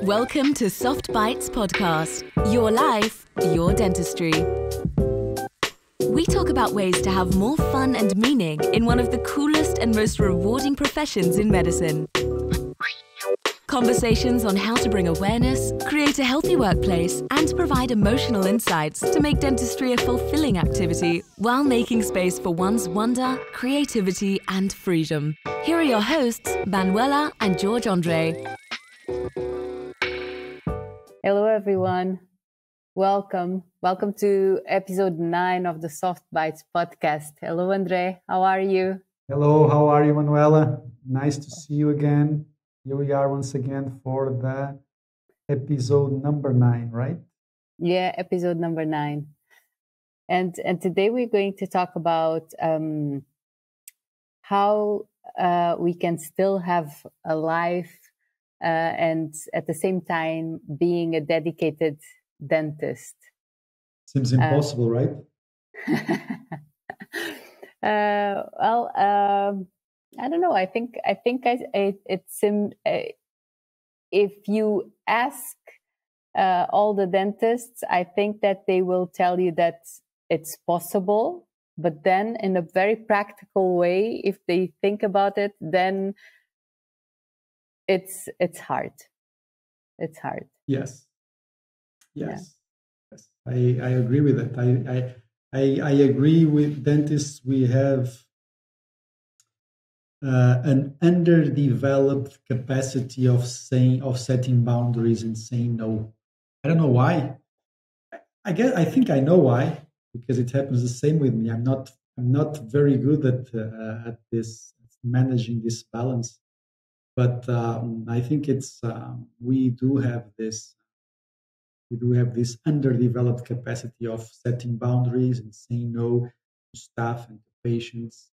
Welcome to Soft Bites Podcast, your life, your dentistry. We talk about ways to have more fun and meaning in one of the coolest and most rewarding professions in medicine. Conversations on how to bring awareness, create a healthy workplace, and provide emotional insights to make dentistry a fulfilling activity while making space for one's wonder, creativity, and freedom. Here are your hosts, Manuela and Jorge André. Hello, everyone. Welcome to episode 9 of the Soft Bites podcast. Hello, André. How are you? Hello, how are you, Manuela? Nice to see you again. Here we are once again for the episode number 9, right? Yeah, episode number 9. And today we're going to talk about how we can still have a life and at the same time being a dedicated dentist. Seems impossible, right? I don't know. I think if you ask all the dentists, I think that they will tell you that it's possible. But then, in a very practical way, if they think about it, then it's hard. It's hard. Yes. I agree with that. I agree with dentists. We have an underdeveloped capacity of setting boundaries and saying no. I don't know why. I think I know why, because it happens the same with me. I'm not very good at this, managing this balance. But I think it's we do have this underdeveloped capacity of setting boundaries and saying no to staff and to patients.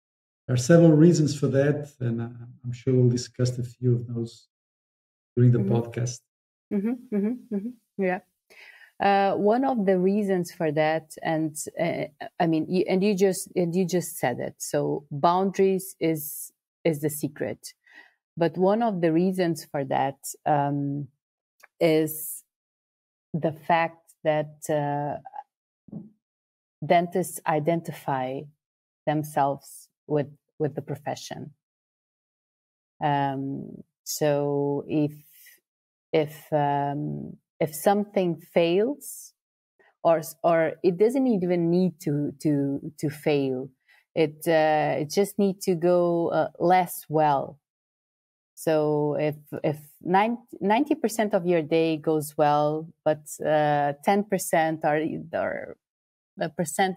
There are several reasons for that, and I'm sure we'll discuss a few of those during the podcast. Yeah. One of the reasons for that, and you just said it. So boundaries is the secret. But one of the reasons for that is the fact that dentists identify themselves with the profession. So if something fails, or it doesn't even need to fail, it just needs to go less well. So if 90% of your day goes well, but 10% or a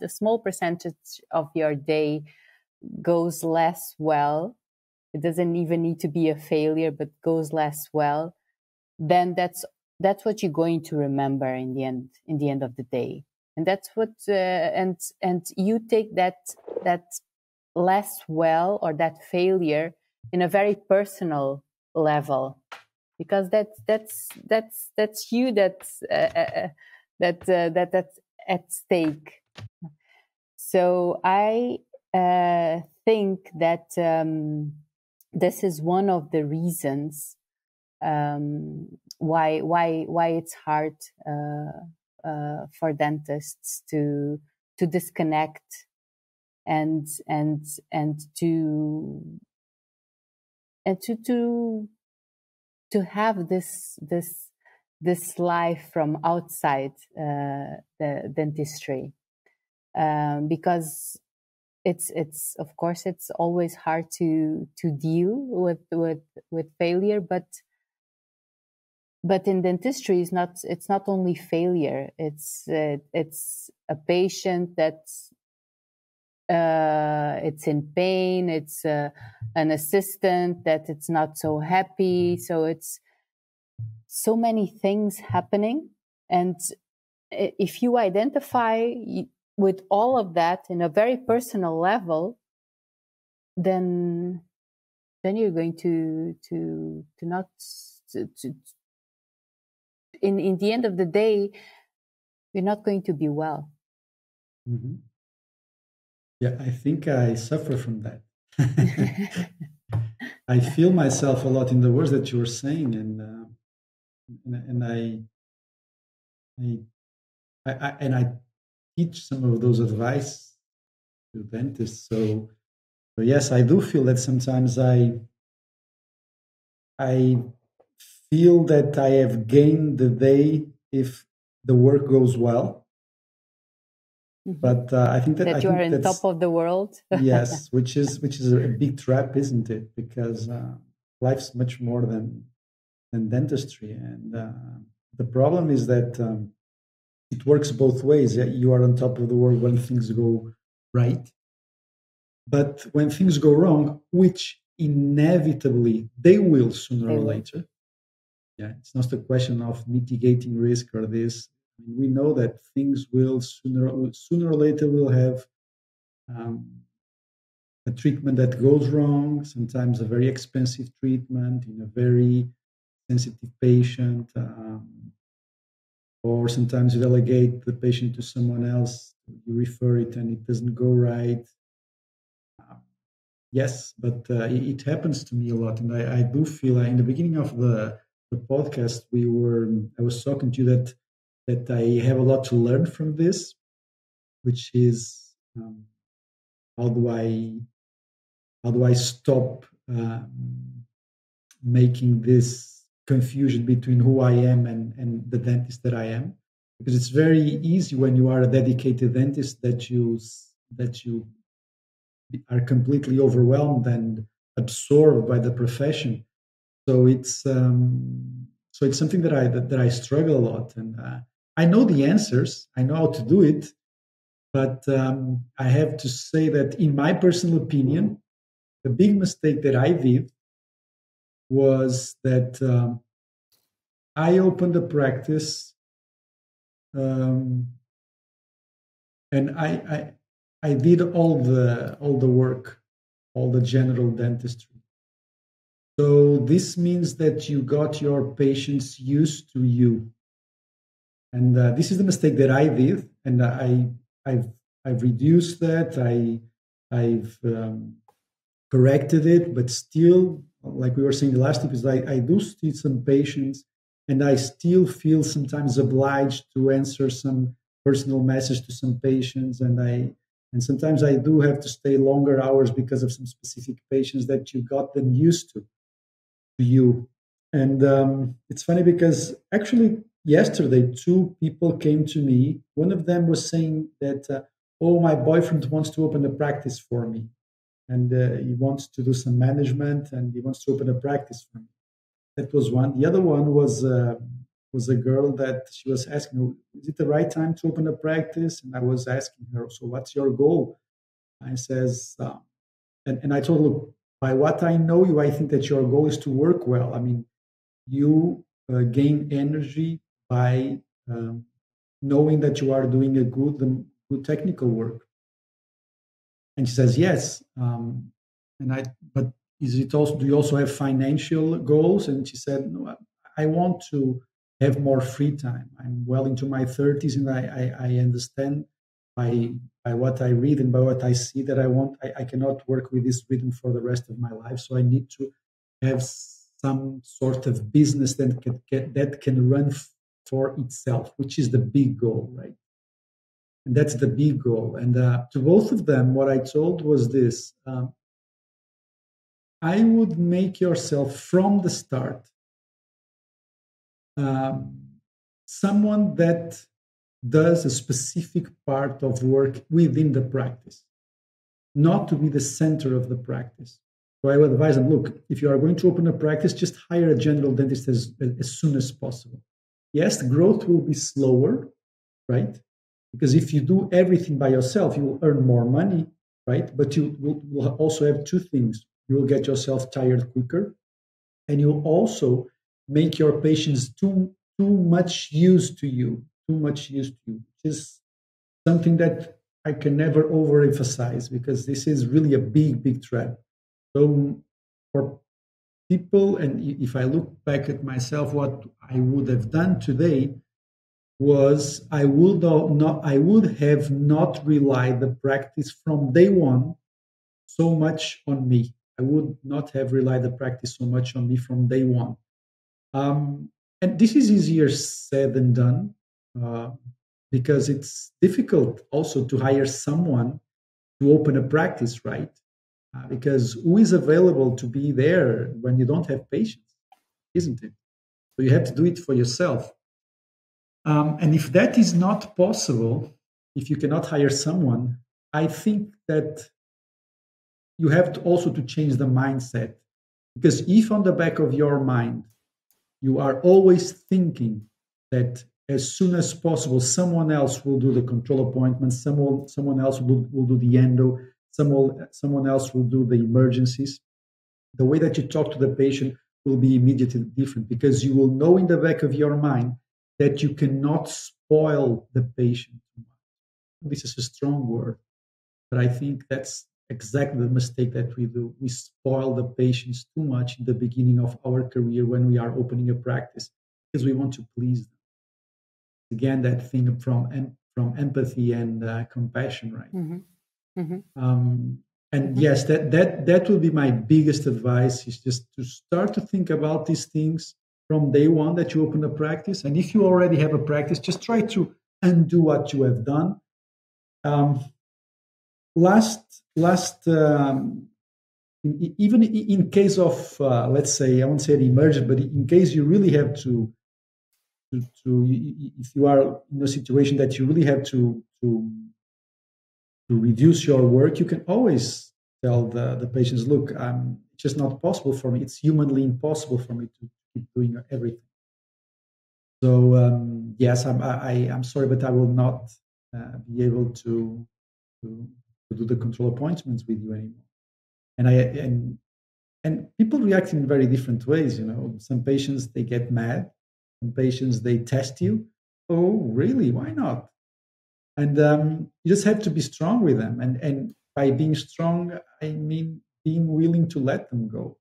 small percentage of your day goes less well, it doesn't even need to be a failure, but goes less well, then that's what you're going to remember in the end of the day. And that's what and you take that less well or that failure in a very personal level, because that's you that's at stake. So I think that this is one of the reasons why it's hard for dentists to disconnect and to have this life from outside the dentistry, because it's of course it's always hard to deal with failure, but in dentistry it's not only failure, it's a patient that's it's in pain, it's an assistant that it's not so happy. So it's so many things happening. And if you identify with all of that in a very personal level, then you're going to not in the end of the day, you're not going to be well. Mm-hmm. Yeah, I think I suffer from that. I feel myself a lot in the words that you were saying, and and I teach some of those advice to dentists. So yes, I do feel that sometimes I feel that I have gained the day if the work goes well. But I think that you are on that's top of the world. yes, which is a big trap, isn't it? Because life's much more than dentistry, and the problem is that it works both ways. Yeah, you are on top of the world when things go right, but when things go wrong, which inevitably they will sooner or later. Yeah, it's not a question of mitigating risk or this. I mean, we know that things will sooner or later will have a treatment that goes wrong. Sometimes a very expensive treatment in a very sensitive patient, or sometimes you delegate the patient to someone else. You refer it and it doesn't go right. Yes, but it happens to me a lot, and I do feel in the beginning of the podcast I was talking to you that I have a lot to learn from this, which is how do I stop making this confusion between who I am and the dentist that I am, because it's very easy when you are a dedicated dentist that you are completely overwhelmed and absorbed by the profession. So it's something that I struggle a lot, and I know the answers. I know how to do it, but I have to say that in my personal opinion, the big mistake that I did was that I opened a practice, and I did all the work, all the general dentistry. So this means that you got your patients used to you, and this is the mistake that I did, and I've reduced that. I've corrected it, but still, like we were saying the last episode, I do see some patients, and I still feel sometimes obliged to answer some personal message to some patients, and sometimes I do have to stay longer hours because of some specific patients that you got them used to you. And it's funny because actually yesterday, two people came to me. One of them was saying that, oh, my boyfriend wants to open a practice for me, and he wants to do some management, and he wants to open a practice for me. That was one. The other one was a girl that she was asking, "Oh, is it the right time to open a practice?" And I was asking her, "So what's your goal?" I says, and I told her, "Look, by what I know you, I think that your goal is to work well. I mean, you gain energy by knowing that you are doing a good technical work." And she says, "Yes." But is it also? Do you also have financial goals? And she said, "No, I want to have more free time. I'm well into my 30s, and I understand by what I read and by what I see that I cannot work with this rhythm for the rest of my life. So I need to have some sort of business that can run for itself, which is the big goal, right?" And that's the big goal. And to both of them, what I told was this: I would make yourself from the start someone that does a specific part of work within the practice, not to be the center of the practice. So I would advise them, look, if you are going to open a practice, just hire a general dentist as soon as possible. Yes, growth will be slower, right? Because if you do everything by yourself, you will earn more money, right? But you will also have two things. You will get yourself tired quicker, and you'll also make your patients too much used to you, which is something that I can never overemphasize, because this is really a big trap. So for people, and if I look back at myself, what I would have done today was I would have not relied the practice from day one so much on me. I would not have relied the practice so much on me from day one. And this is easier said than done, uh, because it's difficult also to hire someone to open a practice, right? Because who is available to be there when you don't have patients, isn't it? So you have to do it for yourself. And if that is not possible, if you cannot hire someone, I think that you have to also to change the mindset. Because if on the back of your mind you are always thinking that as soon as possible someone else will do the control appointment, someone else will do the endo, someone else will do the emergencies, the way that you talk to the patient will be immediately different, because you will know in the back of your mind that you cannot spoil the patient. This is a strong word, but I think that's exactly the mistake that we do. We spoil the patients too much in the beginning of our career when we are opening a practice, because we want to please them. Again, that thing from empathy and compassion, right? Mm-hmm. Mm-hmm. And Mm-hmm. yes, that will be my biggest advice, is just to start to think about these things from day one that you open a practice. And if you already have a practice, just try to undo what you have done. Um, last even in case of let's say, I won't say an emergency, but in case you really have if you are in a situation that you really have to reduce your work, you can always tell the patients, look, it's just not possible for me. It's humanly impossible for me to keep doing everything. So yes, I'm sorry, but I will not be able to do the control appointments with you anymore. And people react in very different ways. Some patients, they get mad. Some patients, they test you. Oh, really? Why not? And you just have to be strong with them. And by being strong, I mean being willing to let them go.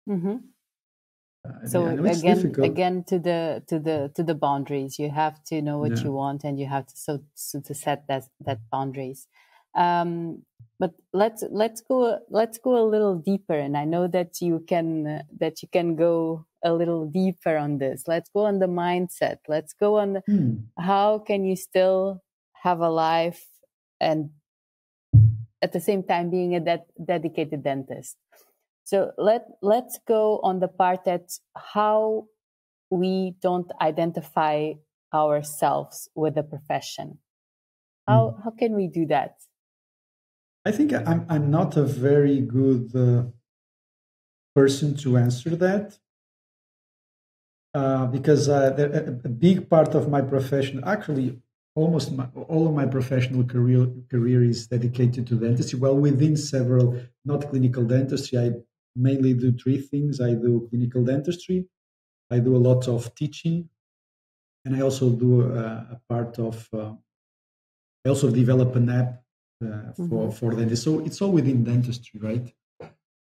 Mm-hmm. I So know it's difficult. again to the boundaries. You have to know what Yeah. you want, and you have to set that boundaries. But let's go a little deeper. And I know that you can go a little deeper on this. Let's go on the mindset. Let's go on how can you still have a life and at the same time being a dedicated dentist. So let's go on the part that how we don't identify ourselves with the profession. How can we do that? I think I'm not a very good person to answer that, because a big part of my profession, actually almost all of my professional career is dedicated to dentistry. Well, within several, not clinical dentistry, I mainly do three things. I do clinical dentistry, I do a lot of teaching, and I also do a part of. I also develop an app for dentists. So it's all within dentistry, right?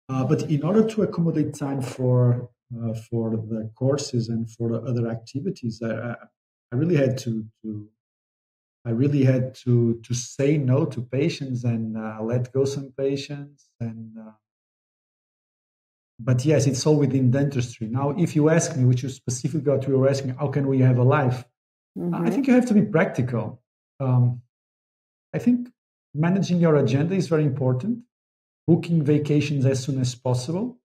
But in order to accommodate time for the courses and for the other activities, I really had to say no to patients and let go some patients. And but yes, it's all within dentistry. Now, if you ask me, which is specifically what you were asking, how can we have a life? I think you have to be practical. I think managing your agenda is very important. Booking vacations as soon as possible.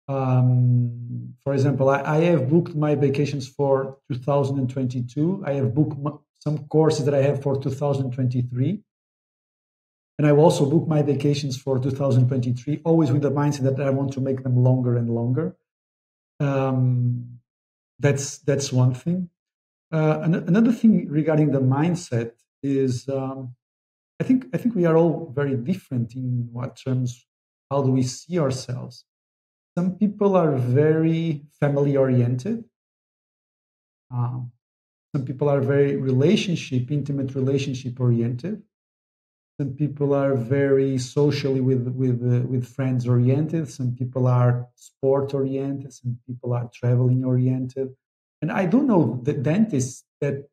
For example, I have booked my vacations for 2022. I have booked some courses that I have for 2023. And I've also booked my vacations for 2023, always with the mindset that I want to make them longer and longer. That's one thing. Another thing regarding the mindset is I think we are all very different in what terms, how do we see ourselves. Some people are very family oriented. Some people are very intimate relationship oriented. Some people are very socially with friends oriented. Some people are sport oriented. Some people are traveling oriented. And I do know the dentists that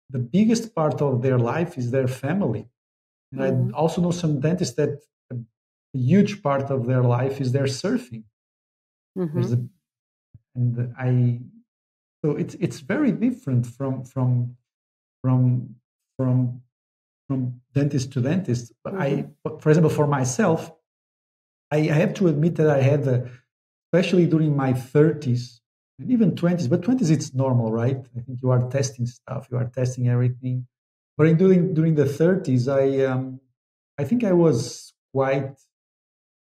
the biggest part of their life is their family. And I also know some dentists that a huge part of their life is their surfing. And So it's very different from from from dentist to dentist. But for example, for myself, I have to admit that I had, especially during my 30s and even 20s, but 20s it's normal, right? I think you are testing stuff, you are testing everything. But during the 30s, I think I was quite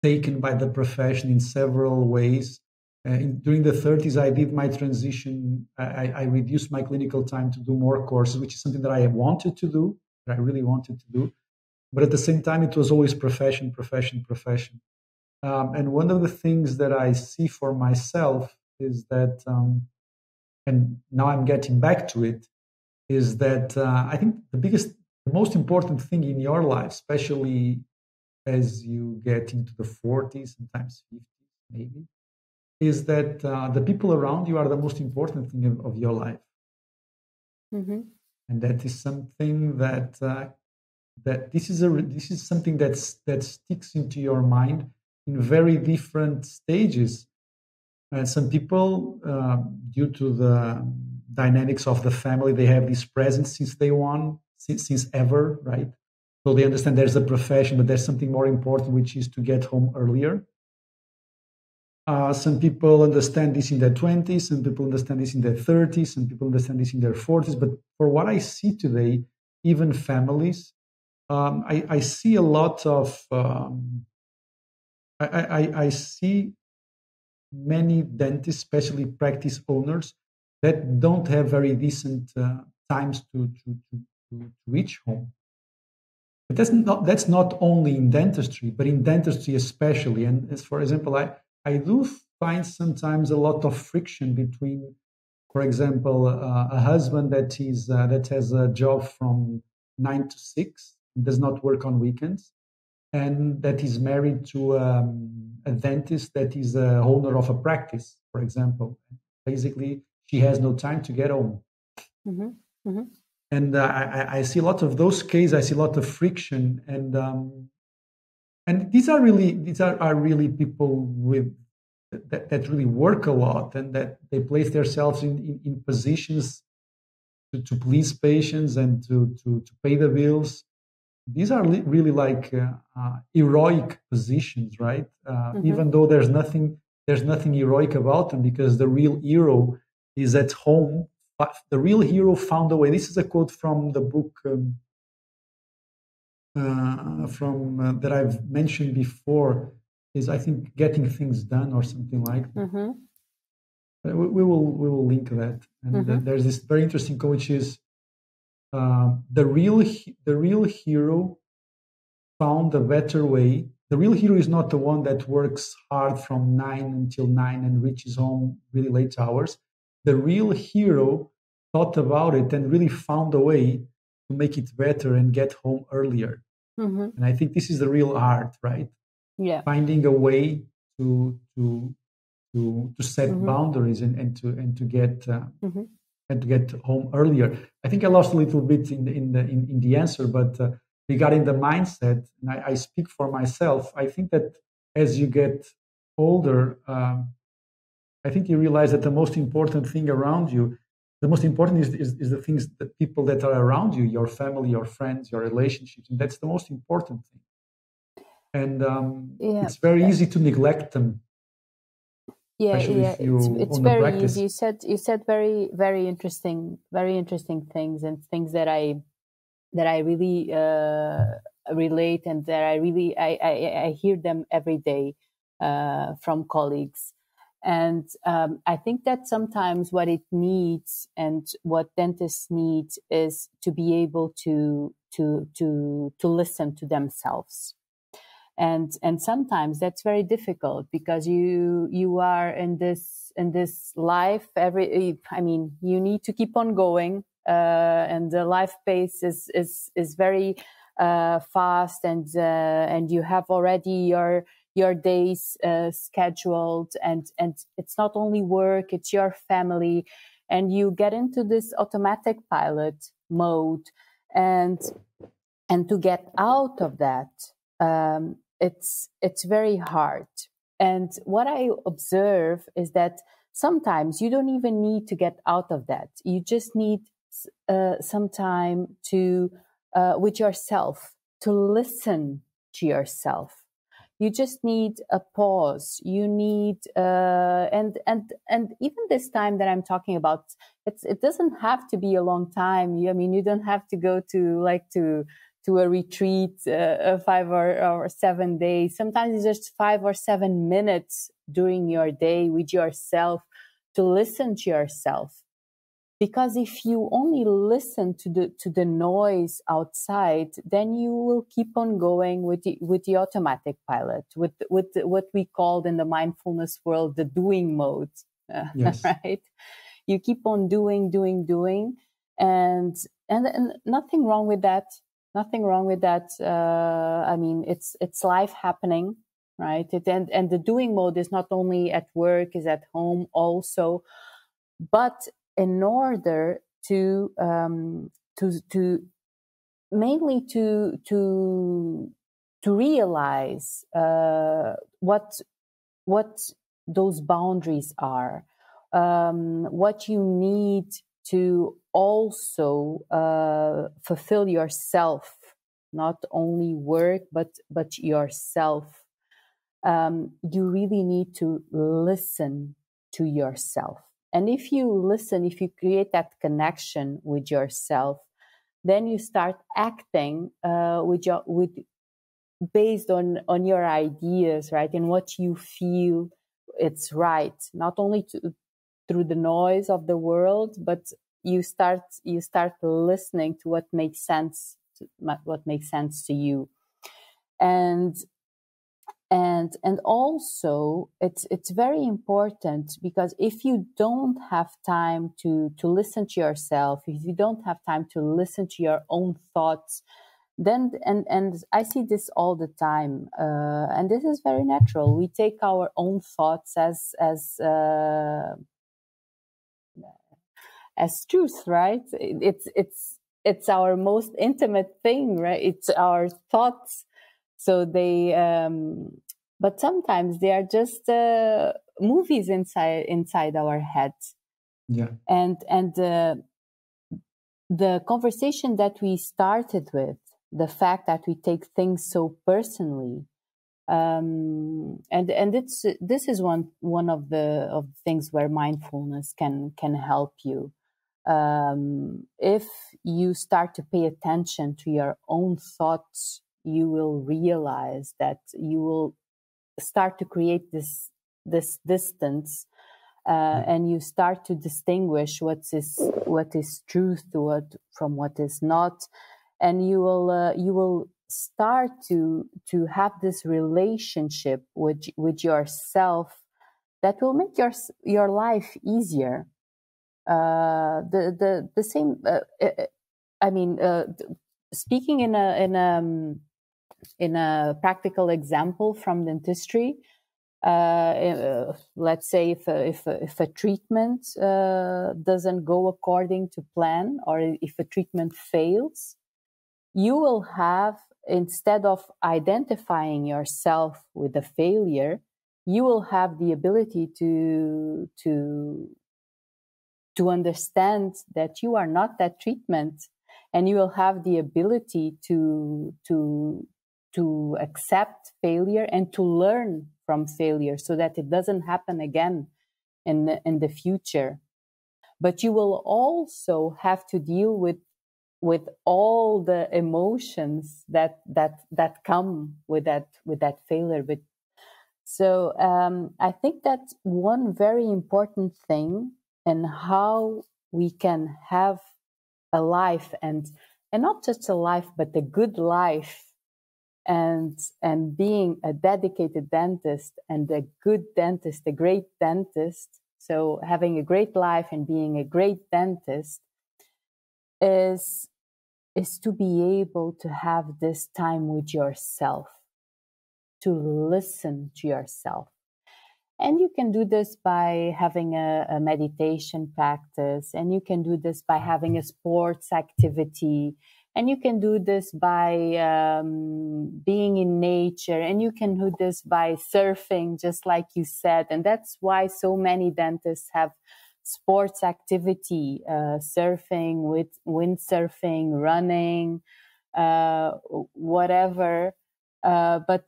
taken by the profession in several ways. During the 30s, I did my transition. I reduced my clinical time to do more courses, which is something that I wanted to do, that I really wanted to do. But at the same time, it was always profession, profession, profession. And one of the things that I see for myself is that, and now I'm getting back to it, is that I think the most important thing in your life, especially as you get into the 40s, sometimes 50s, maybe, is that the people around you are the most important thing of your life. And that is something that this is something that sticks into your mind in very different stages. Some people, due to the dynamics of the family, they have this presence since ever, right? So they understand there's a profession, but there's something more important, which is to get home earlier. Some people understand this in their 20s, some people understand this in their 30s, some people understand this in their 40s. But for what I see today, even families, I see a lot of, I see many dentists, especially practice owners, that don't have very decent times to reach home. But that's not only in dentistry, but in dentistry especially. And as for example, I do find sometimes a lot of friction between, for example, a husband that has a job from 9 to 6, does not work on weekends, and that is married to a dentist that is a owner of a practice, for example. Basically, she has no time to get home. And I see a lot of those cases. I see a lot of friction, and these are really people with that really work a lot, and that they place themselves in positions to please patients and to pay the bills. These are really like heroic positions, right? Even though there's nothing heroic about them, because the real hero is at home. But the real hero found a way. This is a quote from the book that I've mentioned before. Is, I think, Getting Things Done or something like that. We will link that. And there's this very interesting quote, which is, the real hero found a better way. The real hero is not the one that works hard from 9 until 9 and reaches home really late hours. The real hero thought about it and really found a way to make it better and get home earlier. And I think this is the real art, right? Yeah. Finding a way to set boundaries and to get and to get home earlier. I think I lost a little bit in the answer, but regarding the mindset, and I speak for myself, I think that as you get older, I think you realize that the most important thing around you, the most important is the things, that people that are around you, your family, your friends, your relationships, and that's the most important thing. And it's very easy to neglect them. It's very easy. You said very, very interesting things, and things that I really relate, and that I hear them every day from colleagues. And I think that sometimes what it needs, and what dentists need, is to be able to listen to themselves. And sometimes that's very difficult, because you are in this life. You need to keep on going, and the life pace is very fast, and you have already your days scheduled, and it's not only work, it's your family, and you get into this automatic pilot mode, and to get out of that, it's very hard. And what I observe is that sometimes you don't even need to get out of that. You just need some time to with yourself, to listen to yourself. You just need a pause. You need and even this time that I'm talking about, it doesn't have to be a long time. I mean, you don't have to go to a retreat, 5 or 7 days. Sometimes it's just 5 or 7 minutes during your day with yourself, to listen to yourself. Because if you only listen to the noise outside, then you will keep on going with the automatic pilot, with what we called in the mindfulness world the doing mode. Yes. Right? You keep on doing, and nothing wrong with that. Nothing wrong with that. I mean, it's life happening, right? And the doing mode is not only at work, is at home also, but in order to mainly to realize what those boundaries are, what you need to also fulfill yourself, not only work but yourself. You really need to listen to yourself. And if you listen, if you create that connection with yourself, then you start acting based on your ideas, right? And what you feel it's right, not only through the noise of the world, but you start listening to what makes sense to you. And also it's very important, because if you don't have time to listen to yourself, if you don't have time to listen to your own thoughts, then and I see this all the time, and this is very natural. We take our own thoughts as truth, right? It's our most intimate thing, right? It's our thoughts. So but sometimes they are just movies inside our heads. Yeah. And the conversation that we started with, the fact that we take things so personally, and this is one of the things where mindfulness can help you. If you start to pay attention to your own thoughts, you will realize that you will start to create this distance, and you start to distinguish what is truth from what is not, and you will start to have this relationship with yourself that will make your life easier. The same. I mean, speaking in a practical example from dentistry, let's say if a treatment doesn't go according to plan, or if a treatment fails, you will have, instead of identifying yourself with the failure, you will have the ability to understand that you are not that treatment, and you will have the ability to accept failure and to learn from failure, so that it doesn't happen again in the future. But you will also have to deal with all the emotions that come with that failure. But so I think that one very important thing, and how we can have a life, and not just a life, but a good life, and being a dedicated dentist, and a good dentist, a great dentist. So having a great life and being a great dentist is to be able to have this time with yourself, to listen to yourself. And you can do this by having a meditation practice, and you can do this by having a sports activity, And you can do this by being in nature, and you can do this by surfing, just like you said. And that's why so many dentists have sports activity, surfing, with windsurfing, running, whatever. But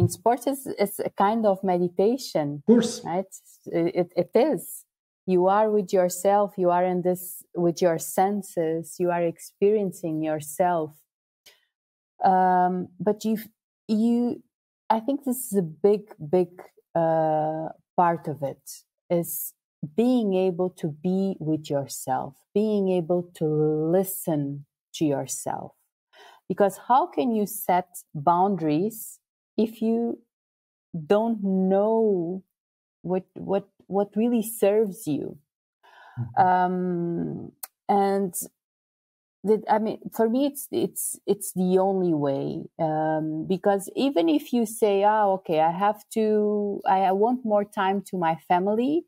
sports is a kind of meditation, Of course. right? It is. You are with yourself. You are in this with your senses. You are experiencing yourself. But I think this is a big part of it, is being able to be with yourself, being able to listen to yourself. Because how can you set boundaries if you don't know what really serves you? And for me, it's the only way. Because even if you say, okay, I want more time to my family,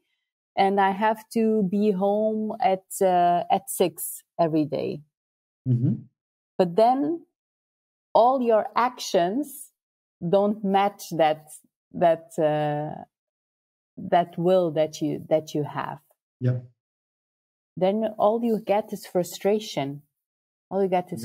and I have to be home at 6 every day. Mm-hmm. But then all your actions don't match that will that you have. Yeah. Then all you get is frustration.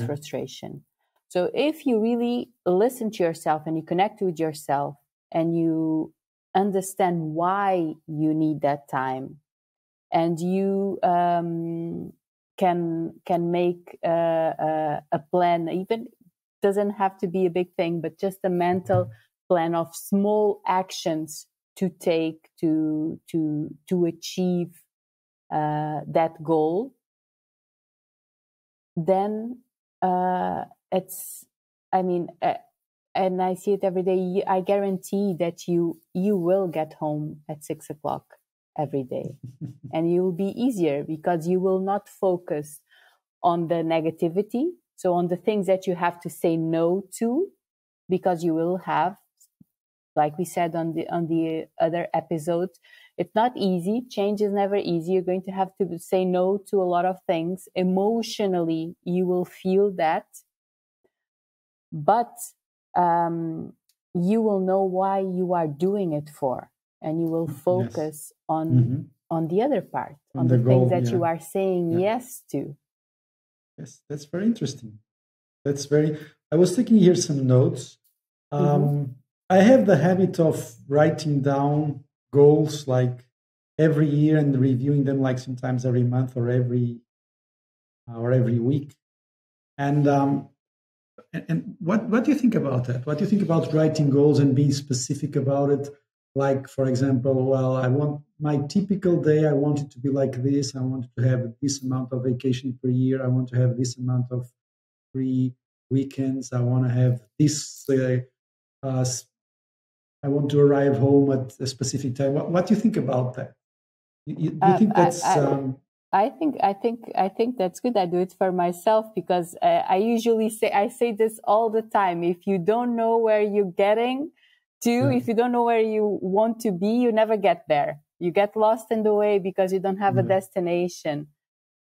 Frustration. So if you really listen to yourself and you connect with yourself and you understand why you need that time, and you can make a plan, even doesn't have to be a big thing, but just a mental plan of small actions to take to achieve that goal, then and I see it every day. I guarantee that you will get home at 6 o'clock every day, and you will be easier because you will not focus on the negativity. So on the things that you have to say no to, because you will have, like we said on the other episode, it's not easy. Change is never easy. You're going to have to say no to a lot of things. Emotionally, you will feel that. But you will know why you are doing it for. And you will focus on the other part, on the goal, things that you are saying yes to. Yes, that's very interesting. I was taking here some notes. I have the habit of writing down goals like every year and reviewing them like sometimes every month or every week. And what do you think about that? What do you think about writing goals and being specific about it? Like, for example, well, I want my typical day, I want it to be like this. I want to have this amount of vacation per year. I want to have this amount of free weekends. I want to have this. I want to arrive home at a specific time. What do you think about that? Do you think that's? I think that's good. I do it for myself because I usually say this all the time. If you don't know where you're getting to, if you don't know where you want to be, you never get there. You get lost in the way because you don't have a destination.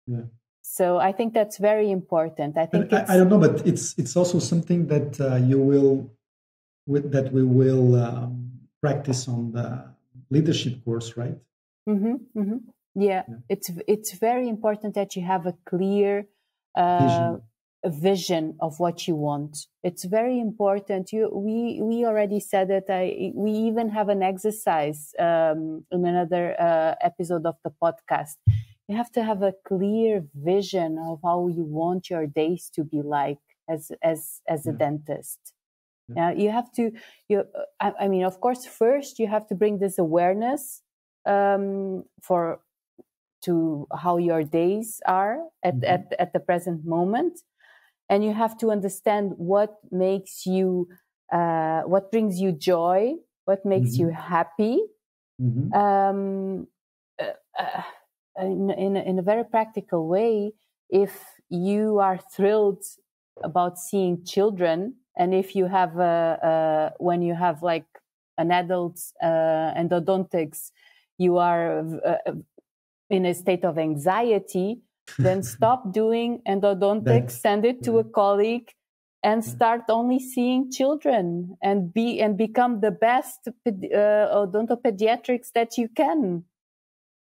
Yeah. So I think that's very important. I think I don't know, but it's also something that we will practice on the leadership course, right? Yeah, it's very important that you have a clear vision of what you want. It's very important. We already said it. We even have an exercise in another episode of the podcast. You have to have a clear vision of how you want your days to be like as a dentist. Yeah, you have to. Of course, first you have to bring this awareness to how your days are at the present moment, and you have to understand what makes you, what brings you joy, what makes you happy. In a very practical way, if you are thrilled about seeing children, and if you have when you have like an adult endodontics, you are in a state of anxiety, then stop doing endodontics, send it to a colleague, and start only seeing children and become the best odontopediatrics that you can.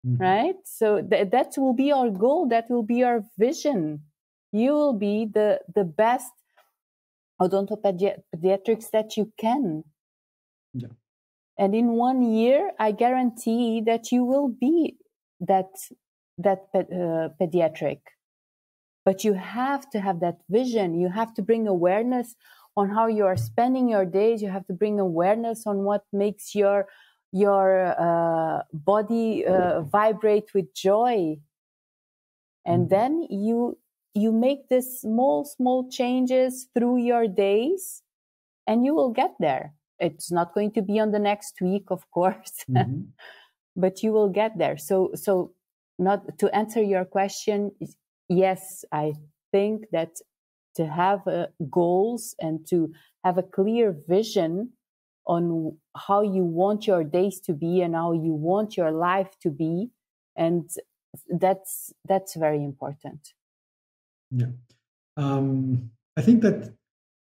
Right? So that will be our goal. That will be our vision. You will be the best odontopediatrics that you can. Yeah. And in 1 year, I guarantee that you will be that pediatric. But you have to have that vision. You have to bring awareness on how you are spending your days. You have to bring awareness on what makes your body vibrate with joy. And then you make these small changes through your days, and you will get there. It's not going to be on the next week, of course, but you will get there. So not to answer your question, yes, I think that to have goals and to have a clear vision on how you want your days to be and how you want your life to be, and that's very important. Yeah, I think that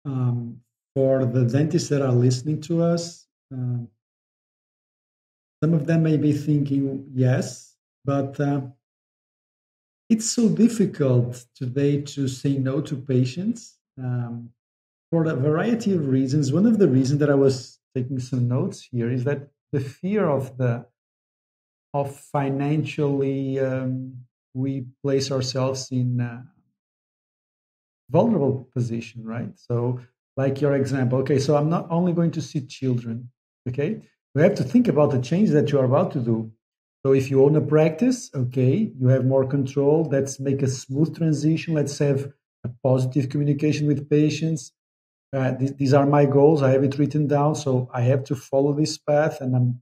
for the dentists that are listening to us, some of them may be thinking yes, but it's so difficult today to say no to patients for a variety of reasons. One of the reasons that I was taking some notes here is that the fear of financially we place ourselves in a vulnerable position, right? So, like your example, okay, so I'm not only going to see children, okay? We have to think about the change that you are about to do. So if you own a practice, okay, you have more control. Let's make a smooth transition. Let's have a positive communication with patients. These are my goals. I have it written down. So I have to follow this path, and I'm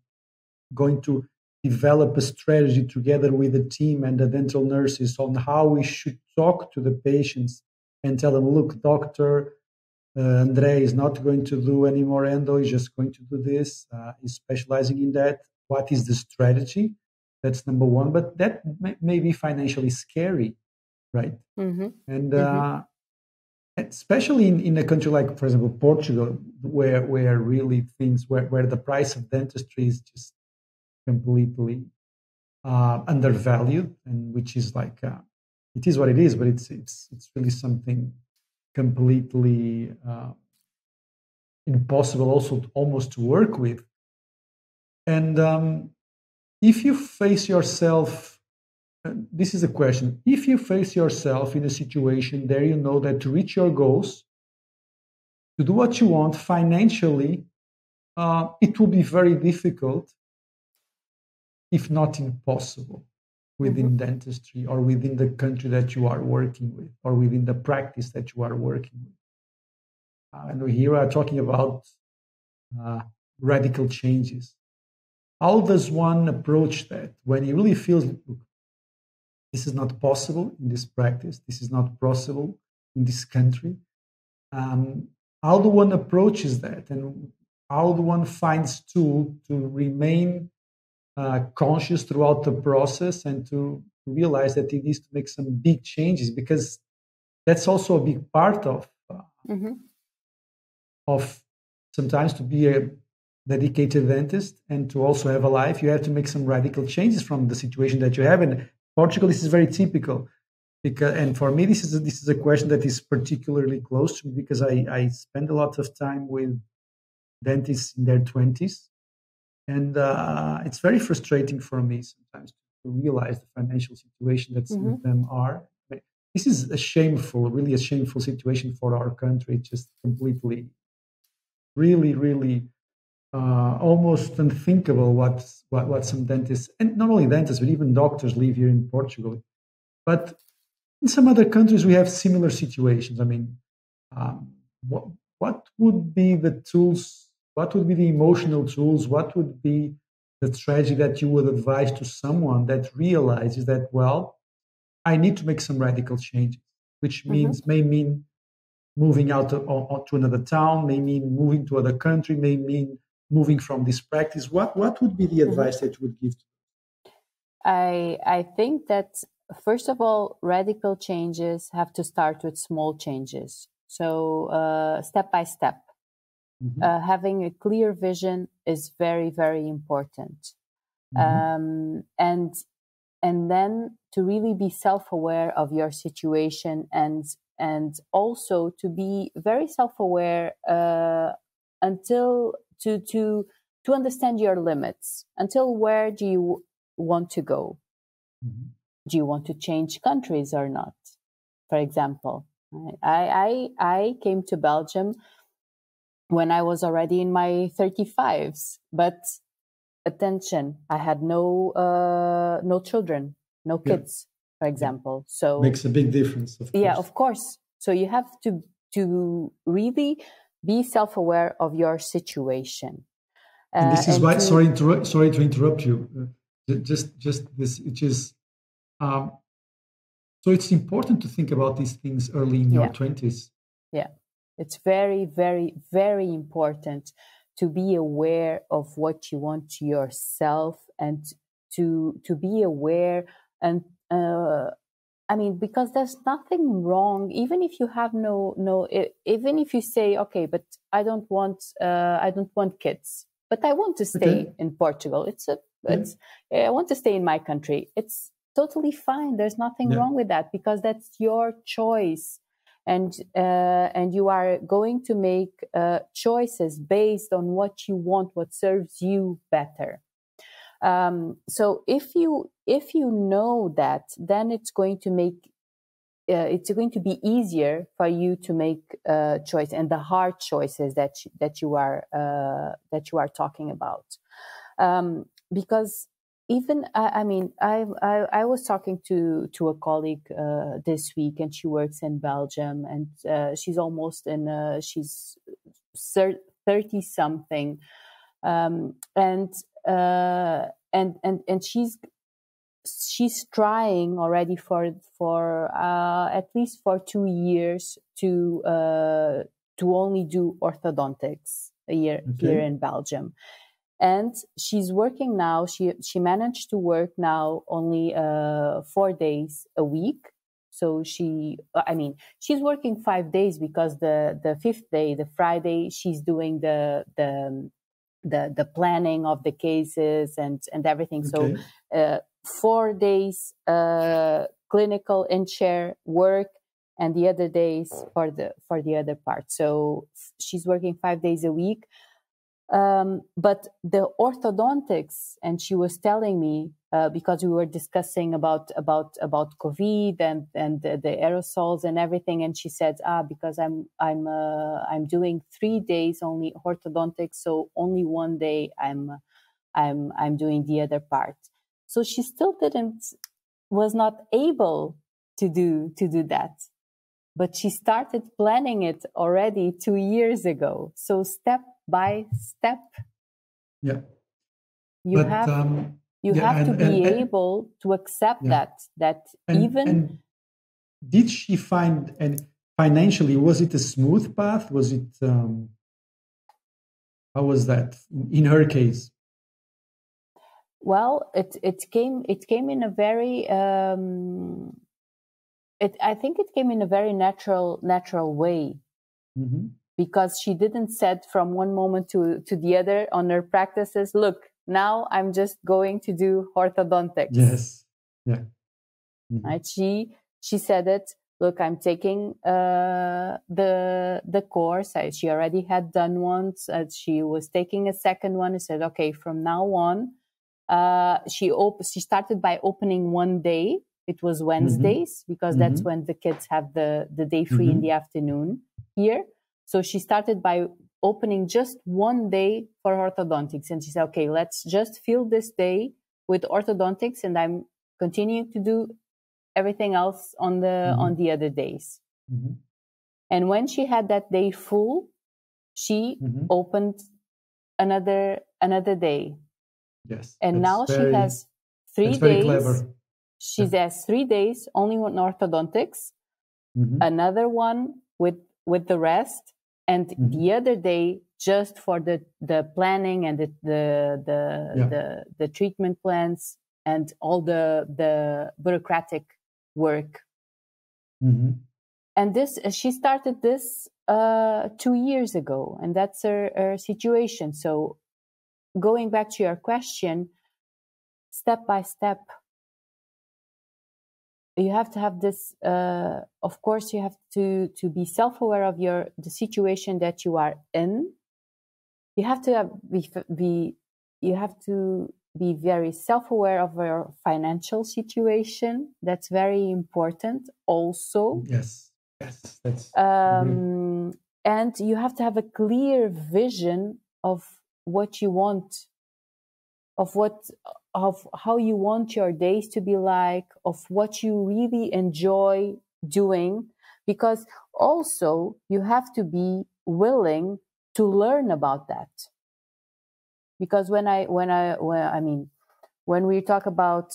going to develop a strategy together with the team and the dental nurses on how we should talk to the patients and tell them, look, Dr. André is not going to do any more endo. He's just going to do this. He's specializing in that. What is the strategy? That's number one. But that may be financially scary, right? And especially in a country like, for example, Portugal, where really things, where the price of dentistry is just completely undervalued, and which is like, it is what it is, but it's really something completely impossible also almost to work with. And if you face yourself, this is a question, if you face yourself in a situation there, you know that to reach your goals, to do what you want financially, it will be very difficult, if not impossible, within dentistry or within the country that you are working with or within the practice that you are working with. And here we are talking about radical changes. How does one approach that when he really feels, look, this is not possible in this practice, this is not possible in this country? How do one approaches that, and how do one finds tool to remain conscious throughout the process and to realize that it needs to make some big changes, because that's also a big part of sometimes to be a dedicated dentist and to also have a life. You have to make some radical changes from the situation that you have. In Portugal, this is very typical, because, and for me, this is a question that is particularly close to me, because I spend a lot of time with dentists in their 20s. And it's very frustrating for me sometimes to realize the financial situation that some of them are. This is really a shameful situation for our country. It's just completely, really, really almost unthinkable what some dentists, and not only dentists, but even doctors live here in Portugal. But in some other countries, we have similar situations. I mean, what would be the tools? What would be the emotional tools? What would be the strategy that you would advise to someone that realizes that, well, I need to make some radical changes, which may mean moving out to another town, may mean moving to another country, may mean moving from this practice. What would be the advice that you would give to them? I think that first of all, radical changes have to start with small changes. So step by step. Having a clear vision is very, very important. And then to really be self-aware of your situation, and also to be very self-aware until to understand your limits. Until where do you want to go? Do you want to change countries or not? For example, I came to Belgium when I was already in my 35s, but attention, I had no children, no kids, for example. So makes a big difference, of course. Yeah, of course. So you have to really be self-aware of your situation. And this is why. Sorry to interrupt you. Just this, which is. So it's important to think about these things early in your 20s. Yeah, it's very, very, very important to be aware of what you want yourself, and to be aware. And I mean, because there's nothing wrong, even if you have even if you say, okay, but I don't want kids, but I want to stay in Portugal. I want to stay in my country. It's totally fine. There's nothing wrong with that, because that's your choice. And you are going to make choices based on what you want, what serves you better. So if you know that, then it's going to be easier for you to make choice, and the hard choices that you are talking about. Because even I was talking to a colleague this week, and she works in Belgium, and she's almost she's 30 something, and she's trying already for at least for 2 years to only do orthodontics a year here in Belgium. And she's working now. She managed to work now only 4 days a week. So she's working 5 days, because the fifth day, the Friday, she's doing the planning of the cases and everything. So 4 days clinical in chair work, and the other days for the other part. So she's working 5 days a week. But the orthodontics, and she was telling me, because we were discussing about COVID and the aerosols and everything, and she said, because I'm doing 3 days only orthodontics, so only 1 day I'm doing the other part. So she still was not able to do that. But she started planning it already 2 years ago. So step by step, you have to be able to accept that even. And did she find, and financially, was it a smooth path? Was it how was that in her case? Well, it came in a very. I think it came in a very natural way, because she didn't said from one moment to the other on her practices, look, now I'm just going to do orthodontics. Yes, Right? She said it. Look, I'm taking the course. She already had done one. She was taking a second one. And said, okay, from now on, she started by opening 1 day. It was Wednesdays, because that's when the kids have the day free in the afternoon here. So she started by opening just 1 day for orthodontics. And she said, okay, let's just fill this day with orthodontics, and I'm continuing to do everything else on the other days. And when she had that day full, she opened another day. Yes. And now she has 3 days. Very clever. She has 3 days only on orthodontics, another one with the rest, and the other day just for the planning and the treatment plans and all the bureaucratic work. Mm-hmm. And she started this 2 years ago, and that's her situation. So going back to your question, step by step, you have to have this, of course, you have to be self-aware of the situation that you are in. You have to be very self-aware of your financial situation. That's very important also. Yes, that's and you have to have a clear vision of what you want, of how you want your days to be like, of what you really enjoy doing, because also you have to be willing to learn about that. Because when we talk about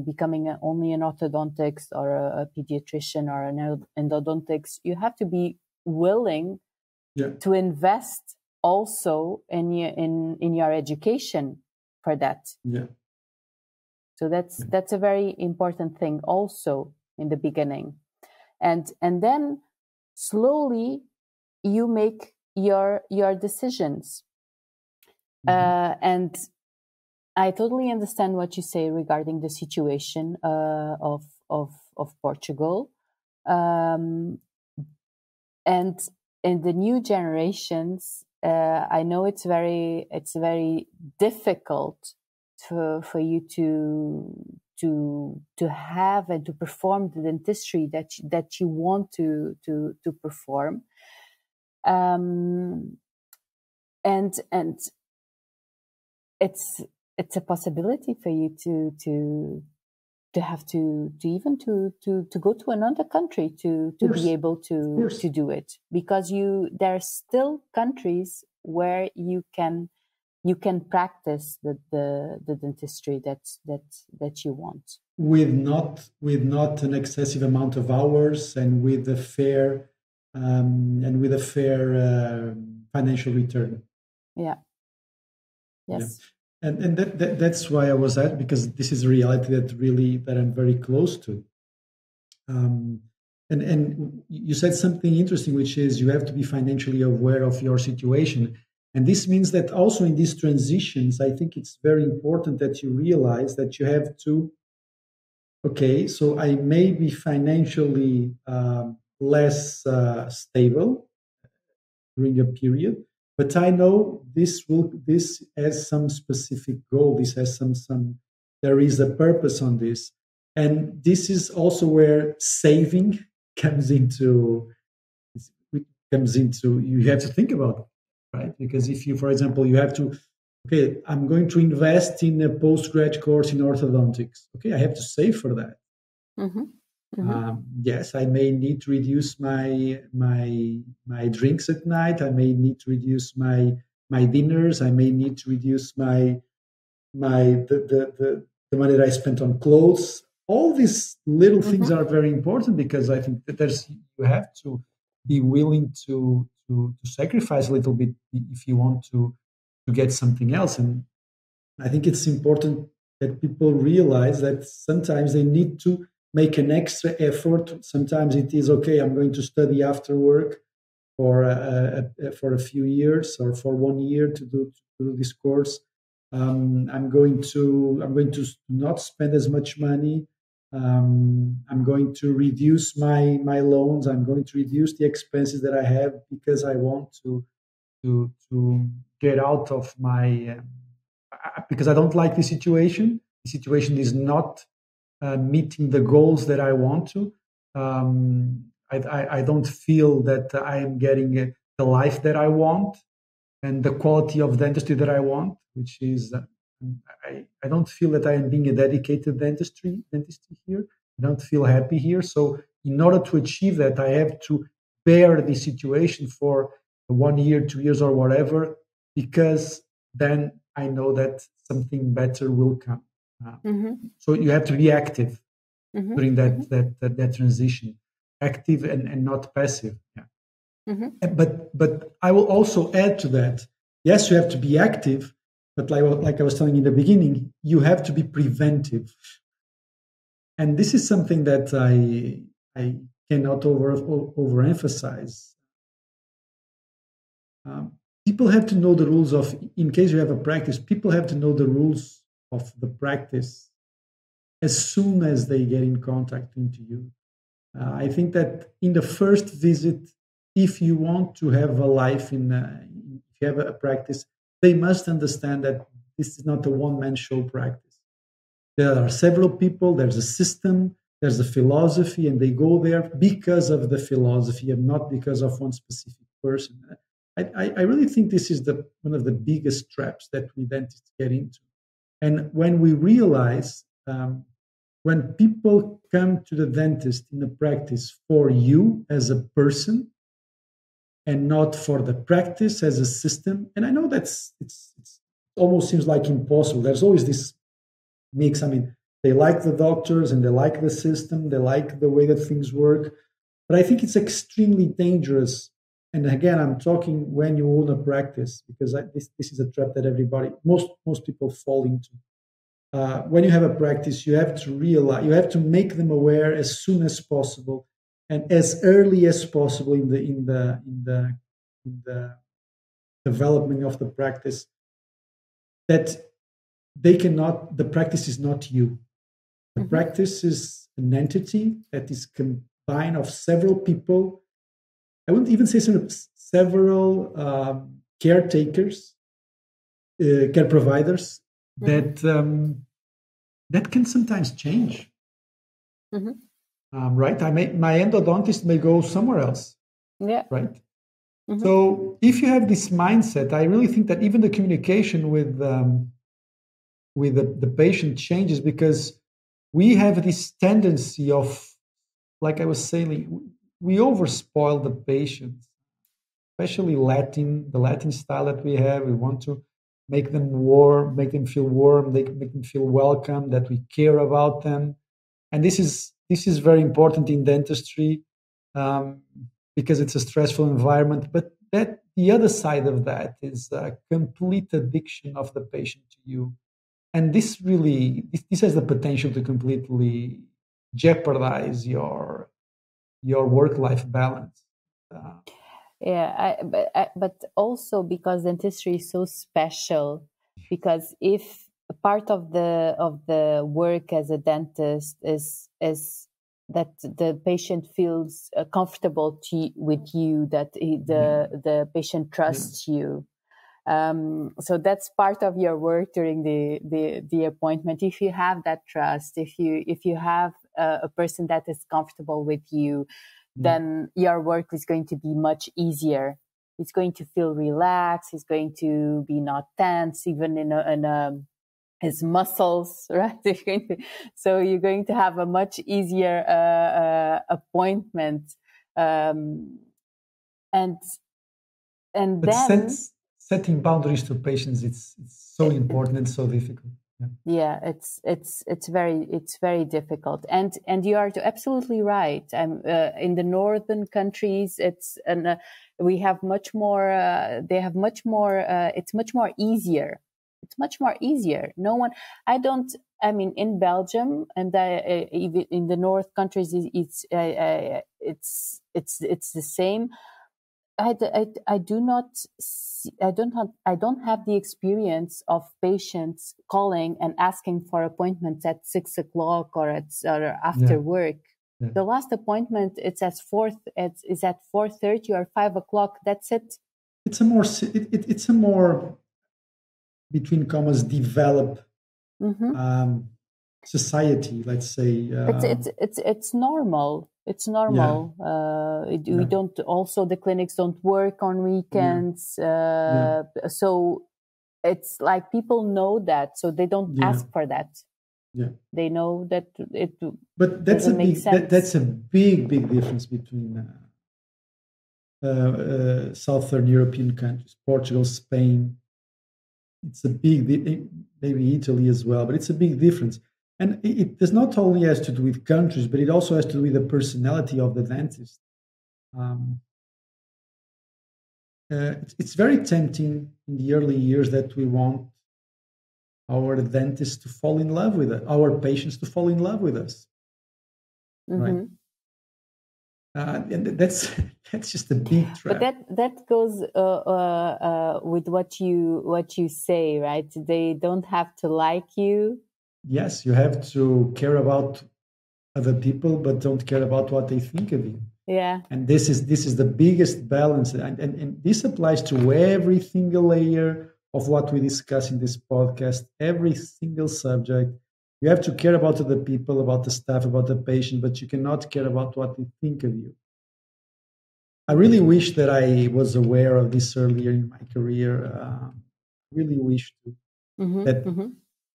becoming only an orthodontist or a pediatrician or an endodontist, you have to be willing to invest also in your education for that. Yeah. So that's a very important thing also in the beginning, and then slowly you make your decisions. And I totally understand what you say regarding the situation of Portugal, and in the new generations. I know it's very difficult for you to have and to perform the dentistry that you want to perform, and it's a possibility for you to have to even to go to another country to be able to do it, because there are still countries where you can practice the dentistry that you want with not an excessive amount of hours and with a fair financial return. Yeah. Yes. Yeah. And that's why I was at, because this is a reality that I'm very close to. And you said something interesting, which is you have to be financially aware of your situation. And this means that also in these transitions, I think it's very important that you realize that you have to, okay, so I may be financially less stable during a period, but I know this has some specific goal. This has there is a purpose on this. And this is also where saving comes into, you have to think about it, right? Because if you, for example, you have to, okay, I'm going to invest in a postgrad course in orthodontics. Okay, I have to save for that. Mm-hmm. Mm-hmm. Yes, I may need to reduce my drinks at night. I may need to reduce my dinners. I may need to reduce the money that I spent on clothes. All these little things are very important, because I think that you have to be willing to sacrifice a little bit if you want to get something else. And I think it's important that people realize that sometimes they need to make an extra effort. Sometimes it is okay, I'm going to study after work for a few years or for 1 year to do this course. I'm going to not spend as much money. I'm going to reduce my loans. I'm going to reduce the expenses that I have, because I want to get out of my because I don't like the situation. The situation is not meeting the goals that I want to. I don't feel that I am getting the life that I want and the quality of dentistry that I want, which is I don't feel that I am being a dedicated dentistry here. I don't feel happy here. So in order to achieve that, I have to bear the situation for 1 year, 2 years, or whatever, because then I know that something better will come. So you have to be active during that transition, active and not passive. Yeah. But I will also add to that. Yes, you have to be active, but like I was telling you in the beginning, you have to be preventive. And this is something that I cannot overemphasize. People have to know the rules of, in case you have a practice, people have to know the rules of the practice as soon as they get in contact into you. I think that in the first visit, if you want to have a life if you have a practice, they must understand that this is not a one-man show practice. There are several people, there's a system, there's a philosophy, and they go there because of the philosophy and not because of one specific person. I really think this is one of the biggest traps that we dentists get into. And when we realize, when people come to the dentist in a practice for you as a person and not for the practice as a system, and I know it's almost seems like impossible. There's always this mix. I mean, they like the doctors and they like the system, they like the way that things work, but I think it's extremely dangerous. And again, I'm talking when you own a practice, because this is a trap that most people fall into. When you have a practice, you have to realize, you have to make them aware as soon as possible and as early as possible in the development of the practice, that the practice is not you. The practice is an entity that is combined of several people. I wouldn't even say several caretakers, care providers that can sometimes change. Right? My endodontist may go somewhere else. Yeah. Right. So if you have this mindset, I really think that even the communication with the patient changes, because we have this tendency of, like I was saying, we overspoil the patients, especially the Latin style that we have. We want to make them warm, make them feel warm, make them feel welcome, that we care about them. And this is very important in dentistry, because it's a stressful environment. But the other side of that is a complete addiction of the patient to you. And this has the potential to completely jeopardize your work-life balance. But also because dentistry is so special, because if a part of the work as a dentist is that the patient feels comfortable with you, that the patient trusts you. So that's part of your work during the appointment. If you have that trust, if you have a person that is comfortable with you, then your work is going to be much easier. He's going to feel relaxed. He's going to be not tense, even in his muscles, right? So you're going to have a much easier appointment, and then setting boundaries to patients, it's so important and so difficult. Yeah, it's very difficult, and you are absolutely right. In the northern countries, we have much more. They have much more. It's much more easier. It's much more easier. In Belgium and even in the north countries, it's the same. I don't have the experience of patients calling and asking for appointments at 6 o'clock or after work. Yeah. The last appointment it's at 4:30 or 5 o'clock. That's it. It's a more between commas developed society. Let's say it's normal. It's normal. Yeah. We don't. Also, the clinics don't work on weekends, so it's like people know that, so they don't ask for that. Yeah, they know that it. But that's that's a big difference between Southern European countries, Portugal, Spain. It's a big, maybe Italy as well, but it's a big difference. And it does not only has to do with countries, but it also has to do with the personality of the dentist. It's very tempting in the early years that we want our dentists to fall in love with us, our patients to fall in love with us. right? Mm-hmm. And that's just a big trap. But that goes with what you say, right? They don't have to like you. Yes, you have to care about other people, but don't care about what they think of you. Yeah. And this is the biggest balance, and this applies to every single layer of what we discuss in this podcast, every single subject. You have to care about other people, about the staff, about the patient, but you cannot care about what they think of you. I really wish that I was aware of this earlier in my career. Really wish to, Mm-hmm. that Mm-hmm.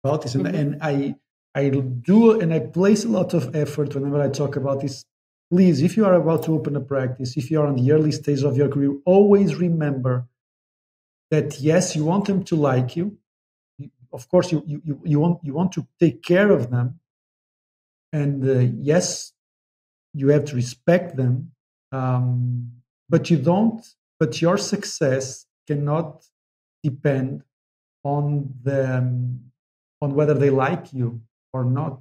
about this, Mm-hmm. and I do, and I place a lot of effort whenever I talk about this. Please, if you are about to open a practice, if you are on the early stage of your career, always remember that yes, you want them to like you. Of course, you want to take care of them, and yes, you have to respect them. But you don't. But your success cannot depend on on whether they like you or not.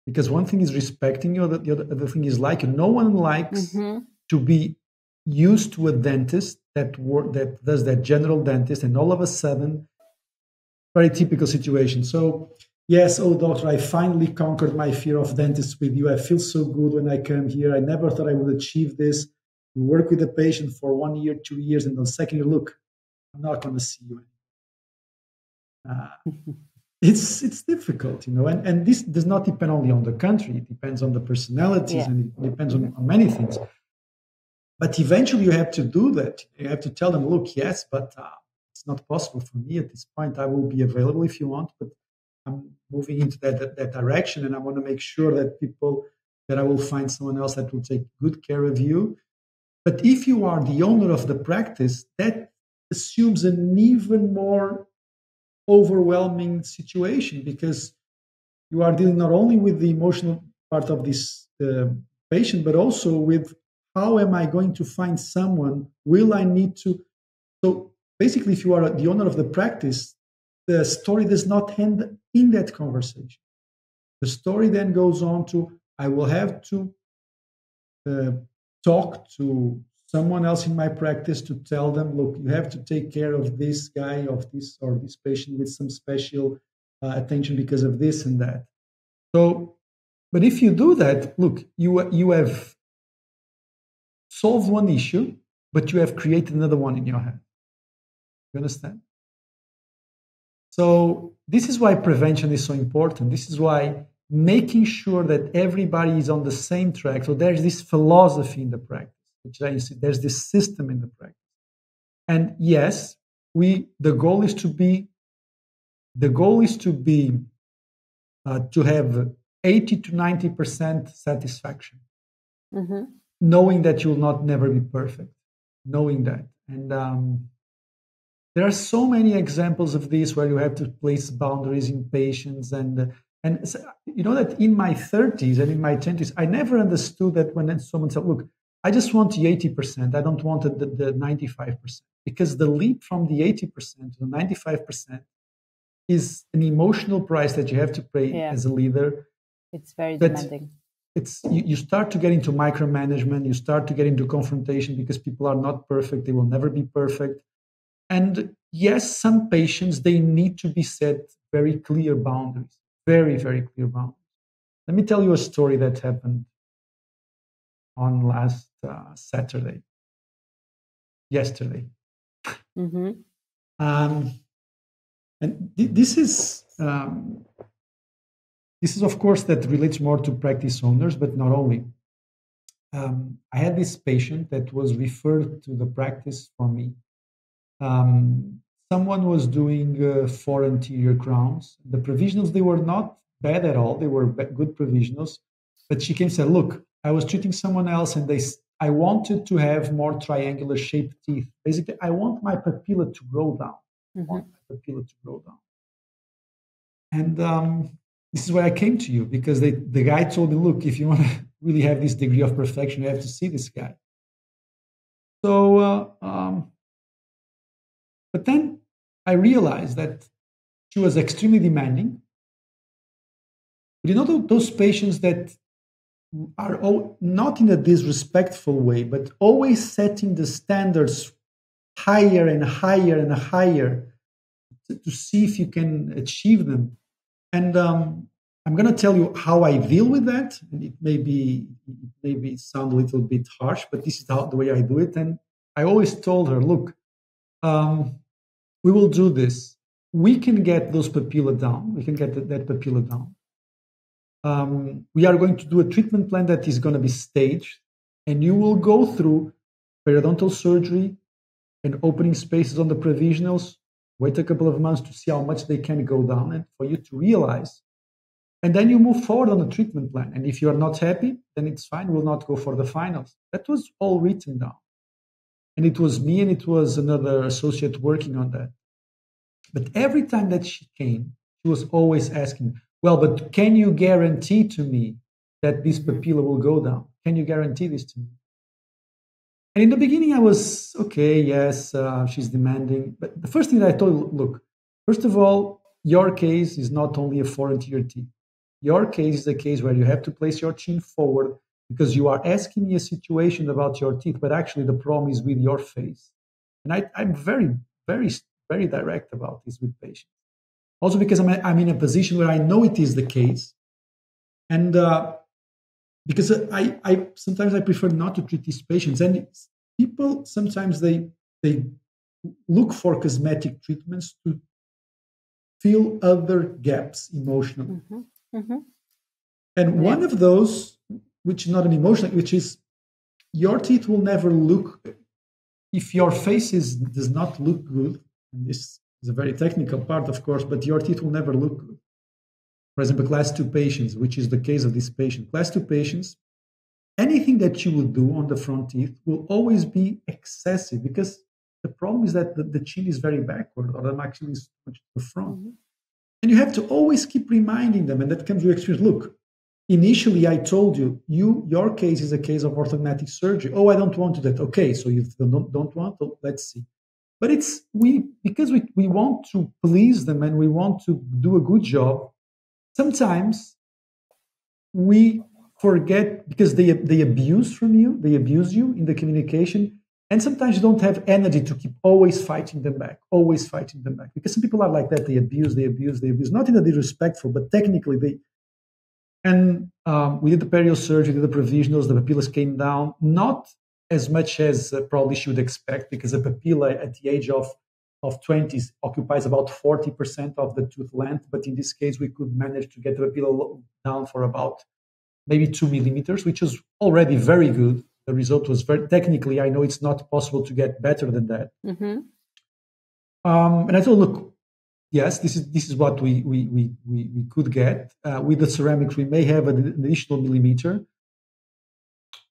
Because one thing is respecting you, the other thing is like you. No one likes Mm-hmm. to be used to a dentist that does that general dentist, and all of a sudden, very typical situation. So, yes, oh doctor, I finally conquered my fear of dentists with you. I feel so good when I come here. I never thought I would achieve this. You work with the patient for 1 year, 2 years, and the second year, look, I'm not going to see you. Uh, it's difficult, and this does not depend only on the country. It depends on the personalities, Yeah. and it depends on many things. But eventually, you have to do that. You have to tell them, look, yes, but it's not possible for me at this point. I will be available if you want, but I'm moving into that direction, and I want to make sure that I will find someone else that will take good care of you. But if you are the owner of the practice, that assumes an even more overwhelming situation, because you are dealing not only with the emotional part of this patient, but also with how am I going to find someone? Will I need to? So basically, if you are the owner of the practice, the story does not end in that conversation. The story then goes on to, I will have to uh, talk to someone else in my practice to tell them, look, you have to take care of this guy, of this or this patient with some special attention because of this and that. So, but if you do that, look, you have solved one issue, but you have created another one in your head. You understand? So this is why prevention is so important. This is why making sure that everybody is on the same track. So there's this philosophy in the practice, which I see, there's this system in the practice. And yes, the goal is to be to have 80 to 90% satisfaction, Mm-hmm. knowing that you will not never be perfect, knowing that. And there are so many examples of this where you have to place boundaries in patients, and so, you know that in my 30s and in my 20s, I never understood that when someone said, "Look, I just want the 80%. I don't want the 95%," because the leap from the 80% to the 95% is an emotional price that you have to pay as a leader. It's very demanding. You start to get into micromanagement. You start to get into confrontation because people are not perfect. They will never be perfect. And yes, some patients, they need to be set very clear boundaries, very, very clear boundaries. Let me tell you a story that happened on last yesterday. Mm-hmm. And this is, of course, that relates more to practice owners, but not only. I had this patient that was referred to the practice for me. Someone was doing 4 anterior crowns. The provisionals, they were not bad at all. They were good provisionals. But she came and said, look, I was treating someone else and I wanted to have more triangular shaped teeth. Basically, I want my papilla to grow down. Mm-hmm. I want my papilla to grow down. And this is why I came to you, because the guy told me, look, if you want to really have this degree of perfection, you have to see this guy. So, but then I realized that she was extremely demanding. But you know those patients that are not in a disrespectful way, but always setting the standards higher and higher and higher to see if you can achieve them. And I'm going to tell you how I deal with that. And it may sound a little bit harsh, but this is the way I do it. And I always told her, look, we will do this. We can get those papilla down. We can get that papilla down. We are going to do a treatment plan that is going to be staged, and you will go through periodontal surgery and opening spaces on the provisionals, wait a couple of months to see how much they can go down and for you to realize. And then you move forward on the treatment plan. And if you are not happy, then it's fine. We'll not go for the finals. That was all written down. And it was me and it was another associate working on that. But every time that she came, she was always asking, well, but can you guarantee to me that this papilla will go down? Can you guarantee this to me? And in the beginning, I was, okay, yes, she's demanding. But the first thing that I told her, look, first of all, your case is not only a foreign to your teeth. Your case is a case where you have to place your chin forward because you are asking me a situation about your teeth, but actually the problem is with your face. And I'm very, very, very direct about this with patients. Also because I'm in a position where I know it is the case. And because I sometimes I prefer not to treat these patients. And people, sometimes they look for cosmetic treatments to fill other gaps emotionally. Mm-hmm. Mm-hmm. And one of those, which is not an emotional, which is your teeth will never look, if your face does not look good, and this is a very technical part, of course, but your teeth will never look good. For example, class 2 patients, which is the case of this patient. Class 2 patients, anything that you will do on the front teeth will always be excessive because the problem is that the chin is very backward or the maxilla is much to the front. Mm-hmm. And you have to always keep reminding them, and that comes with experience. Look, initially I told you, your case is a case of orthodontic surgery. Oh, I don't want to do that. Okay, so you don't want to, let's see. But because we want to please them and we want to do a good job, sometimes we forget because they abuse you in the communication, and sometimes you don't have energy to keep always fighting them back. Because some people are like that, they abuse, not in a disrespectful, but technically they. And we did the perio surgery, did the provisionals, the papillas came down, not as much as probably she would expect, because a papilla at the age of 20s occupies about 40% of the tooth length. But in this case, we could manage to get the papilla down for about maybe 2 millimeters, which is already very good. The result was very technically, I know it's not possible to get better than that. Mm-hmm. And I thought, look, yes, this is what we could get. With the ceramics, we may have an additional millimeter.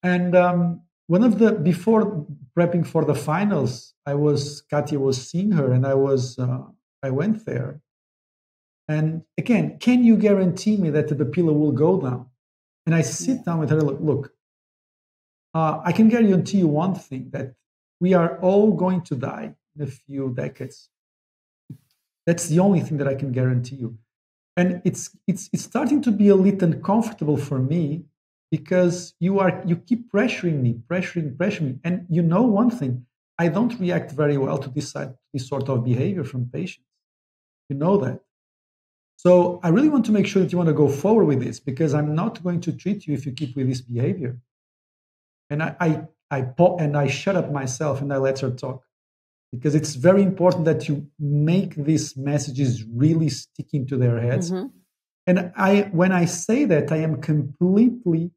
And before prepping for the finals, Katia was seeing her, and I went there. And again, can you guarantee me that the papilla will go down? And I sit down with her, look, I can guarantee you one thing, that we are all going to die in a few decades. That's the only thing that I can guarantee you. And it's starting to be a little uncomfortable for me because you keep pressuring me. And you know one thing, I don't react very well to this sort of behavior from patients. You know that. So I really want to make sure that you want to go forward with this, because I'm not going to treat you if you keep with this behavior. And I shut up myself and I let her talk, because it's very important that you make these messages really stick into their heads. Mm-hmm. And when I say that, I am completely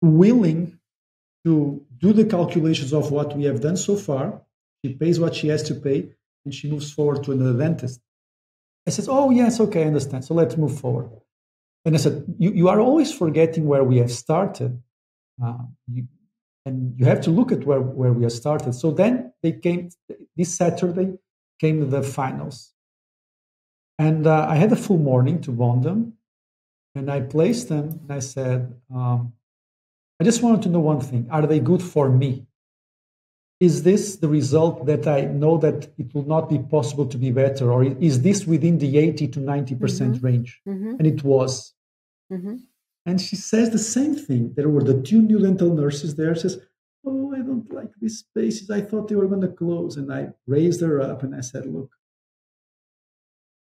willing to do the calculations of what we have done so far. She pays what she has to pay, and she moves forward to another dentist. I said, oh, yes, okay, I understand. So let's move forward. And I said, you are always forgetting where we have started. And you have to look at where we have started. So then this Saturday came the finals. And I had a full morning to bond them. And I placed them, and I said, I just wanted to know one thing. Are they good for me? Is this the result that I know that it will not be possible to be better? Or is this within the 80 to 90% range? Mm-hmm. And it was. Mm-hmm. And she says the same thing. There were the two new dental nurses there. Says, "Oh, I don't like these spaces. I thought they were going to close." And I raised her up and I said, "Look,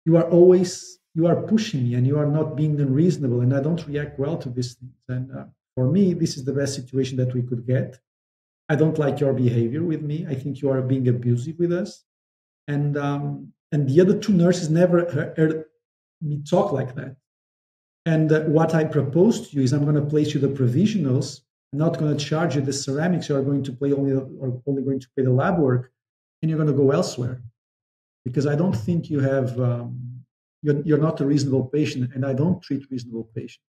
you are pushing me and you are not being unreasonable. And I don't react well to these things. And for me, this is the best situation that we could get. I don't like your behavior with me. I think you are being abusive with us." And the other two nurses never heard me talk like that. And what I propose to you is I'm going to place you the provisionals. I'm not going to charge you the ceramics. You are going to pay only going to pay the lab work, and you're going to go elsewhere because I don't think you have. You're not a reasonable patient, and I don't treat reasonable patients.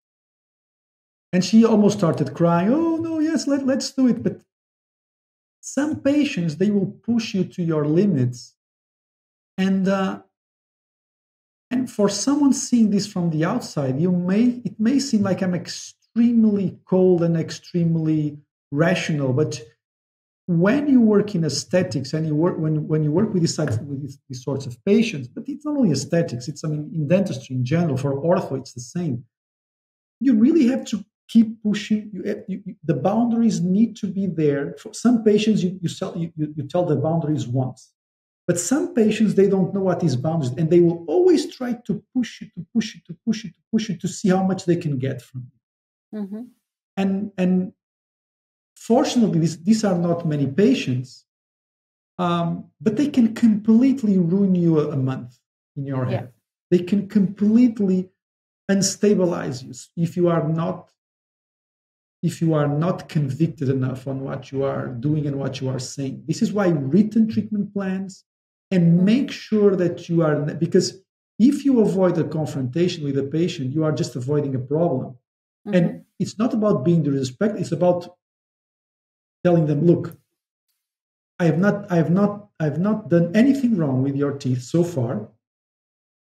And she almost started crying. "Oh no, yes, let's do it." But some patients, they will push you to your limits, and for someone seeing this from the outside, it may seem like I'm extremely cold and extremely rational. But when you work in aesthetics and when you work with these sorts of patients, but it's not only aesthetics, in dentistry in general, for ortho, it's the same. You really have to keep pushing. The boundaries need to be there. For some patients, you tell the boundaries once. But some patients, they don't know what is boundaries, and they will always try to push it to see how much they can get from you. Mm-hmm. And fortunately, these are not many patients, but they can completely ruin you a month in your head. Yeah. They can completely unstabilize you if you are not convicted enough on what you are doing and what you are saying. This is why written treatment plans, and make sure that you are, because if you avoid a confrontation with a patient, you are just avoiding a problem. Mm-hmm. And it's not about being disrespectful. It's about telling them, "Look, I have not done anything wrong with your teeth so far.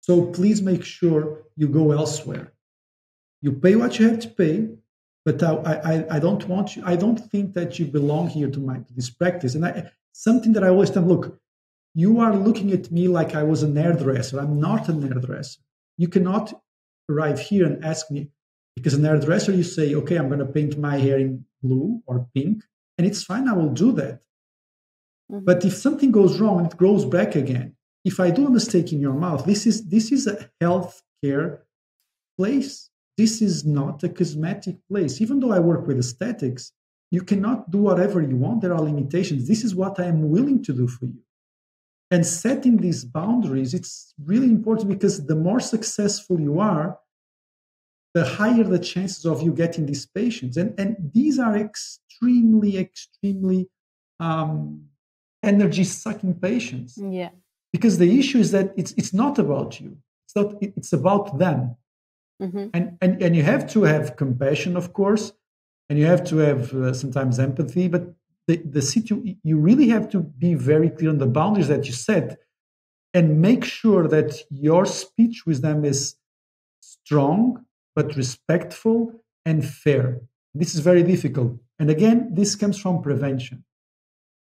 So please make sure you go elsewhere. You pay what you have to pay, but I don't want you. I don't think that you belong here to this practice." And something that I always tell them, "Look, you are looking at me like I was an hairdresser. I'm not an hairdresser. You cannot arrive here and ask me," because an hairdresser, you say, "Okay, I'm going to paint my hair in blue or pink, and it's fine. I will do that." Mm-hmm. But if something goes wrong and it grows back again, if I do a mistake in your mouth, this is a healthcare place. This is not a cosmetic place. Even though I work with aesthetics, you cannot do whatever you want. There are limitations. This is what I am willing to do for you. And setting these boundaries, it's really important, because the more successful you are, the higher the chances of you getting these patients. And these are extremely, extremely energy-sucking patients. Yeah. Because the issue is that it's not about you. It's about them. Mm-hmm. And you have to have compassion, of course, and you have to have sometimes empathy, but you really have to be very clear on the boundaries that you set, and make sure that your speech with them is strong but respectful and fair. This is very difficult. And again, this comes from prevention.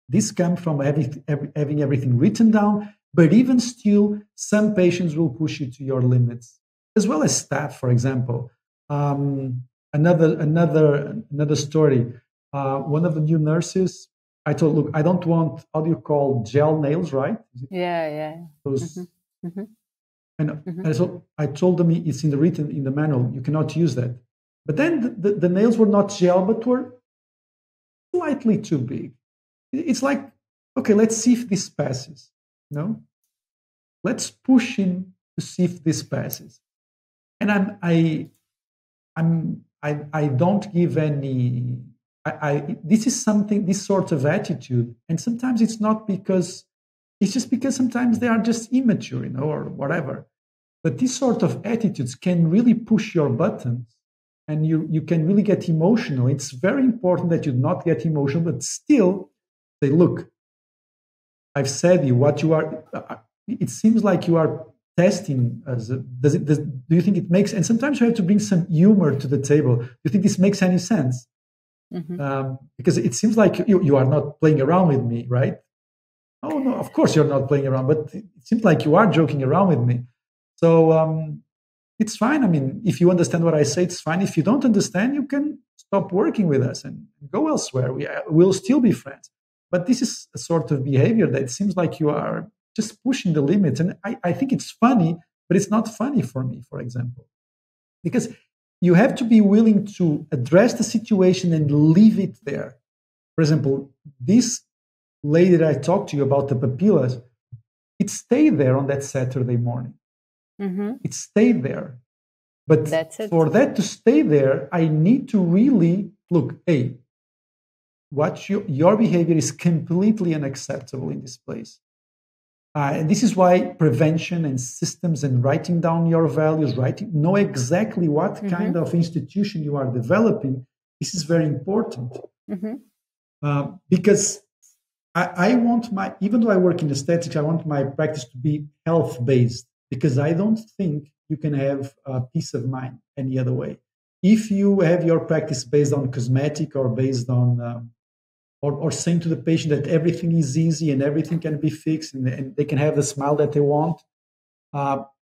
This comes from having everything written down, but even still, some patients will push you to your limits, as well as staff, for example. Another story. One of the new nurses, I told, "Look, I don't want," how do you call gel nails, right? Yeah. Those. Mm-hmm. Mm-hmm. And so I told them, it's in the manual, you cannot use that. But then the nails were not gel, but were slightly too big. It's like, okay, let's see if this passes. No, let's push him to see if this passes. And I don't give any. This is something, this sort of attitude, and sometimes it's not because, it's just because sometimes they are just immature, or whatever. But these sort of attitudes can really push your buttons, and you can really get emotional. It's very important that you not get emotional, but still say, "Look, I've said what you are. It seems like you are testing us. Do you think it makes?" And sometimes you have to bring some humor to the table. Do you think this makes any sense? Mm-hmm. Because it seems like you are not playing around with me, right? "Oh no, of course you're not playing around, but it seems like you are joking around with me." So it's fine. I mean, if you understand what I say, it's fine. If you don't understand, you can stop working with us and go elsewhere. We'll still be friends. But this is a sort of behavior that seems like you are just pushing the limits. And I think it's funny, but it's not funny for me, for example, because you have to be willing to address the situation and leave it there. For example, this lady that I talked to you about the papillas, it stayed there on that Saturday morning. Mm-hmm. It stayed there. But for that to stay there, I need to really look, hey, what your behavior is completely unacceptable in this place. And this is why prevention and systems and writing down your values, know exactly what mm-hmm. kind of institution you are developing. This is very important. Mm-hmm. Because I want even though I work in aesthetics, I want my practice to be health-based, because I don't think you can have peace of mind any other way. If you have your practice based on cosmetic or based on or saying to the patient that everything is easy and everything can be fixed and they can have the smile that they want,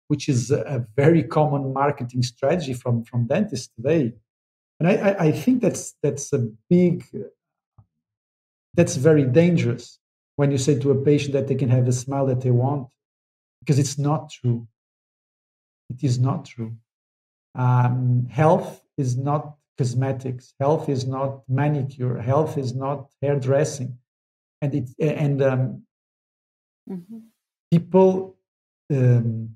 which is a very common marketing strategy from dentists today. And I think that's very dangerous when you say to a patient that they can have the smile that they want, because it's not true. It is not true. Health is not cosmetics. Health is not manicure. Health is not hairdressing. And people,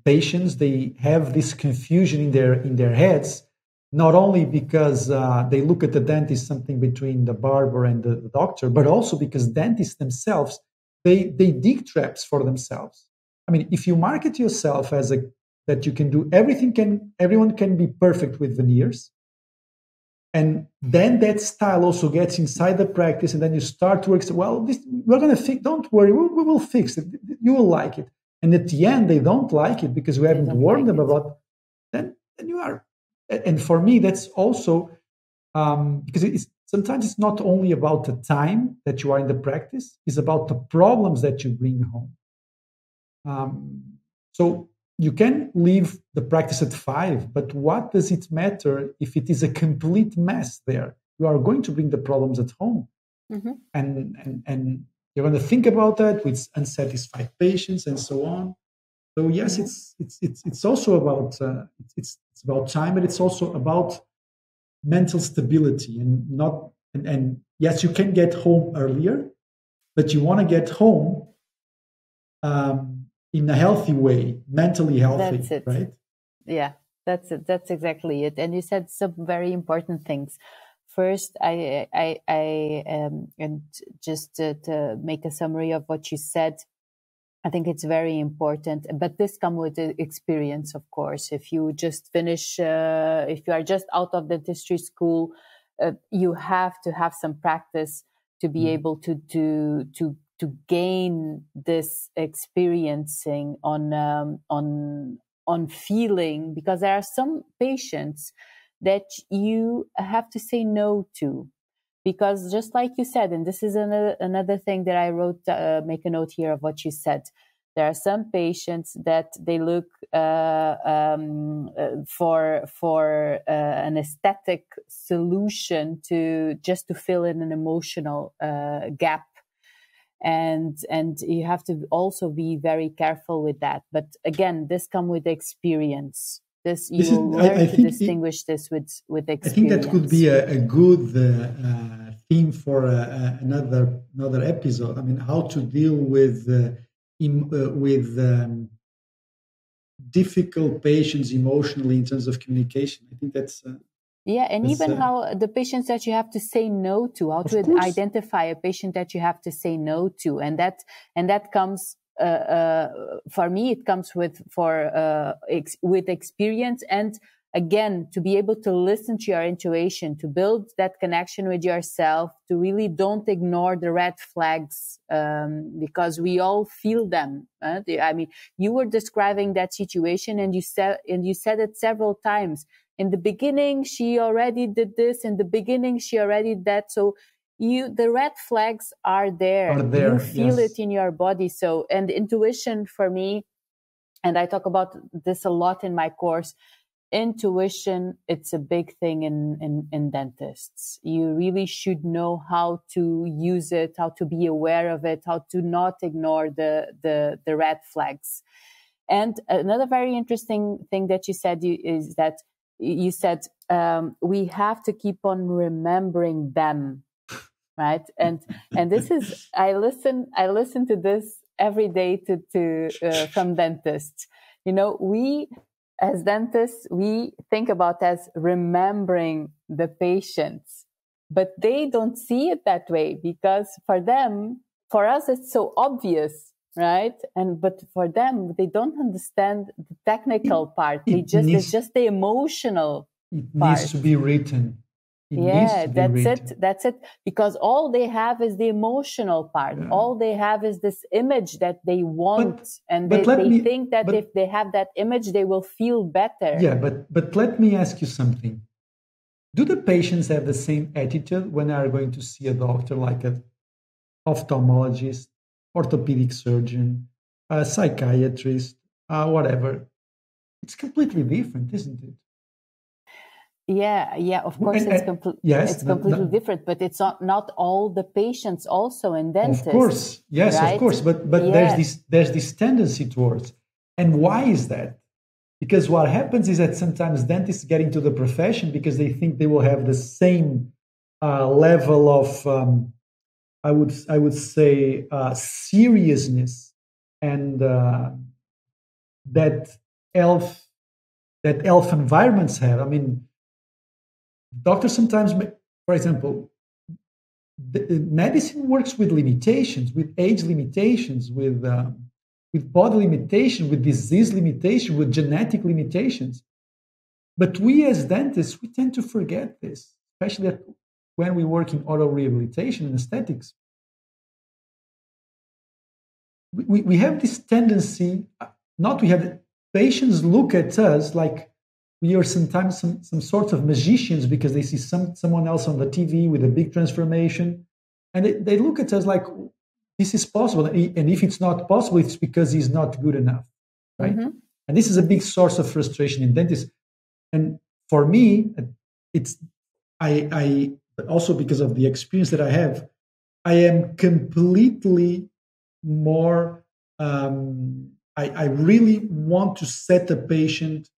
patients, they have this confusion in their heads, not only because they look at the dentist something between the barber and the doctor, but also because dentists themselves, they dig traps for themselves. I mean, if you market yourself as that you can do everyone can be perfect with veneers, and then that style also gets inside the practice, and then you start to work. Well, we're going to fix. Don't worry, we will fix it. You will like it. And at the end, they don't like it because we haven't warned them about. Then you are. And for me, that's also because sometimes it's not only about the time that you are in the practice; it's about the problems that you bring home. So you can leave the practice at 5, but what does it matter if it is a complete mess there? You are going to bring the problems at home, and you're going to think about that with unsatisfied patients and so on. So yes, it's also about it's about time, but it's also about mental stability and yes, you can get home earlier, but you want to get home in a healthy way, mentally healthy. That's it. Right? Yeah, that's it. That's exactly it. And you said some very important things. First, and just to make a summary of what you said, I think it's very important, but this comes with the experience, of course. If you just finish, if you are just out of dentistry school, you have to have some practice to be able to gain this experiencing on feeling, because there are some patients that you have to say no to. Because just like you said, and this is another thing that I wrote, make a note here of what you said. There are some patients that they look for an aesthetic solution to fill in an emotional gap, and you have to also be very careful with that. But again, this comes with experience. You will learn to distinguish this with experience. I think that could be a good theme for another episode. I mean, how to deal with difficult patients emotionally in terms of communication. I think that's even how the patients that you have to say no to, how to identify a patient that you have to say no to, and that comes. For me, it comes with experience, and again, to be able to listen to your intuition, to build that connection with yourself, to really don't ignore the red flags, because we all feel them. I mean, you were describing that situation, and you said it several times. In the beginning, she already did this. In the beginning, she already did that. So the red flags are there. You feel it in your body. So, and intuition for me, and I talk about this a lot in my course, intuition, it's a big thing in dentists. You really should know how to use it, how to be aware of it, how to not ignore the red flags. And another very interesting thing that you said is that you said we have to keep on remembering them, right? And this is, I listen to this every day from dentists. You know, we as dentists, we think about as remembering the patients, but they don't see it that way, because for us, it's so obvious, right? But for them, they don't understand the technical part. It's just the emotional part. Needs to be written. That's it. Because all they have is the emotional part. Yeah. All they have is this image that they want, they think that if they have that image, they will feel better. Yeah, but let me ask you something. Do the patients have the same attitude when they are going to see a doctor, like an ophthalmologist, orthopedic surgeon, a psychiatrist, whatever? It's completely different, isn't it? Yeah, of course, it's completely different, but it's not all the patients also in dentists. Of course, yes, right? Of course, but yeah. there's this tendency towards, and why is that? Because what happens is that sometimes dentists get into the profession because they think they will have the same level of, I would say, seriousness and that health environments have. I mean, doctors sometimes, for example, medicine works with limitations, with age limitations, with body limitation, with disease limitation, with genetic limitations. But we as dentists, we tend to forget this, especially when we work in oral rehabilitation and aesthetics. We have this tendency, patients look at us like we are sometimes some sorts of magicians because they see someone else on the TV with a big transformation. And they look at us like, this is possible. And if it's not possible, it's because he's not good enough, right? Mm-hmm. And this is a big source of frustration in dentists. And for me, I also because of the experience that I have, I am completely more, I really want to set a patient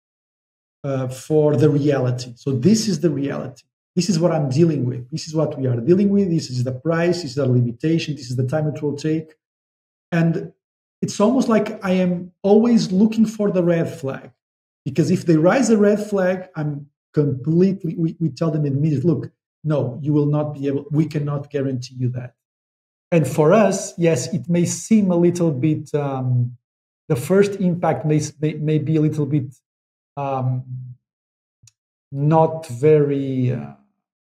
for the reality. So this is the reality. This is what I'm dealing with. This is what we are dealing with. This is the price. This is the limitation. This is the time it will take. And it's almost like I am always looking for the red flag. Because if they raise a red flag, I'm completely, we tell them immediately, look, no, you will not be able, we cannot guarantee you that. And for us, yes, it may seem a little bit, the first impact may be a little bit not very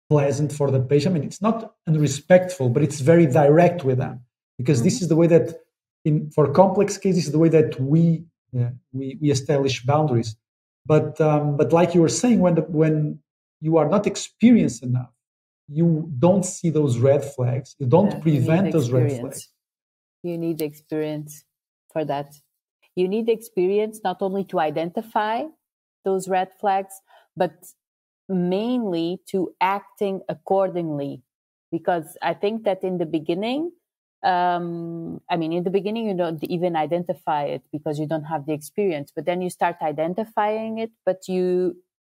pleasant for the patient. I mean, it's not unrespectful, but it's very direct with them, because this is the way that, for complex cases, the way that we establish boundaries. But like you were saying, when you are not experienced enough, you don't see those red flags. You don't prevent those red flags. You need experience for that. You need experience not only to identify those red flags, but mainly to acting accordingly. Because I think that in the beginning, you don't even identify it because you don't have the experience. But then you start identifying it,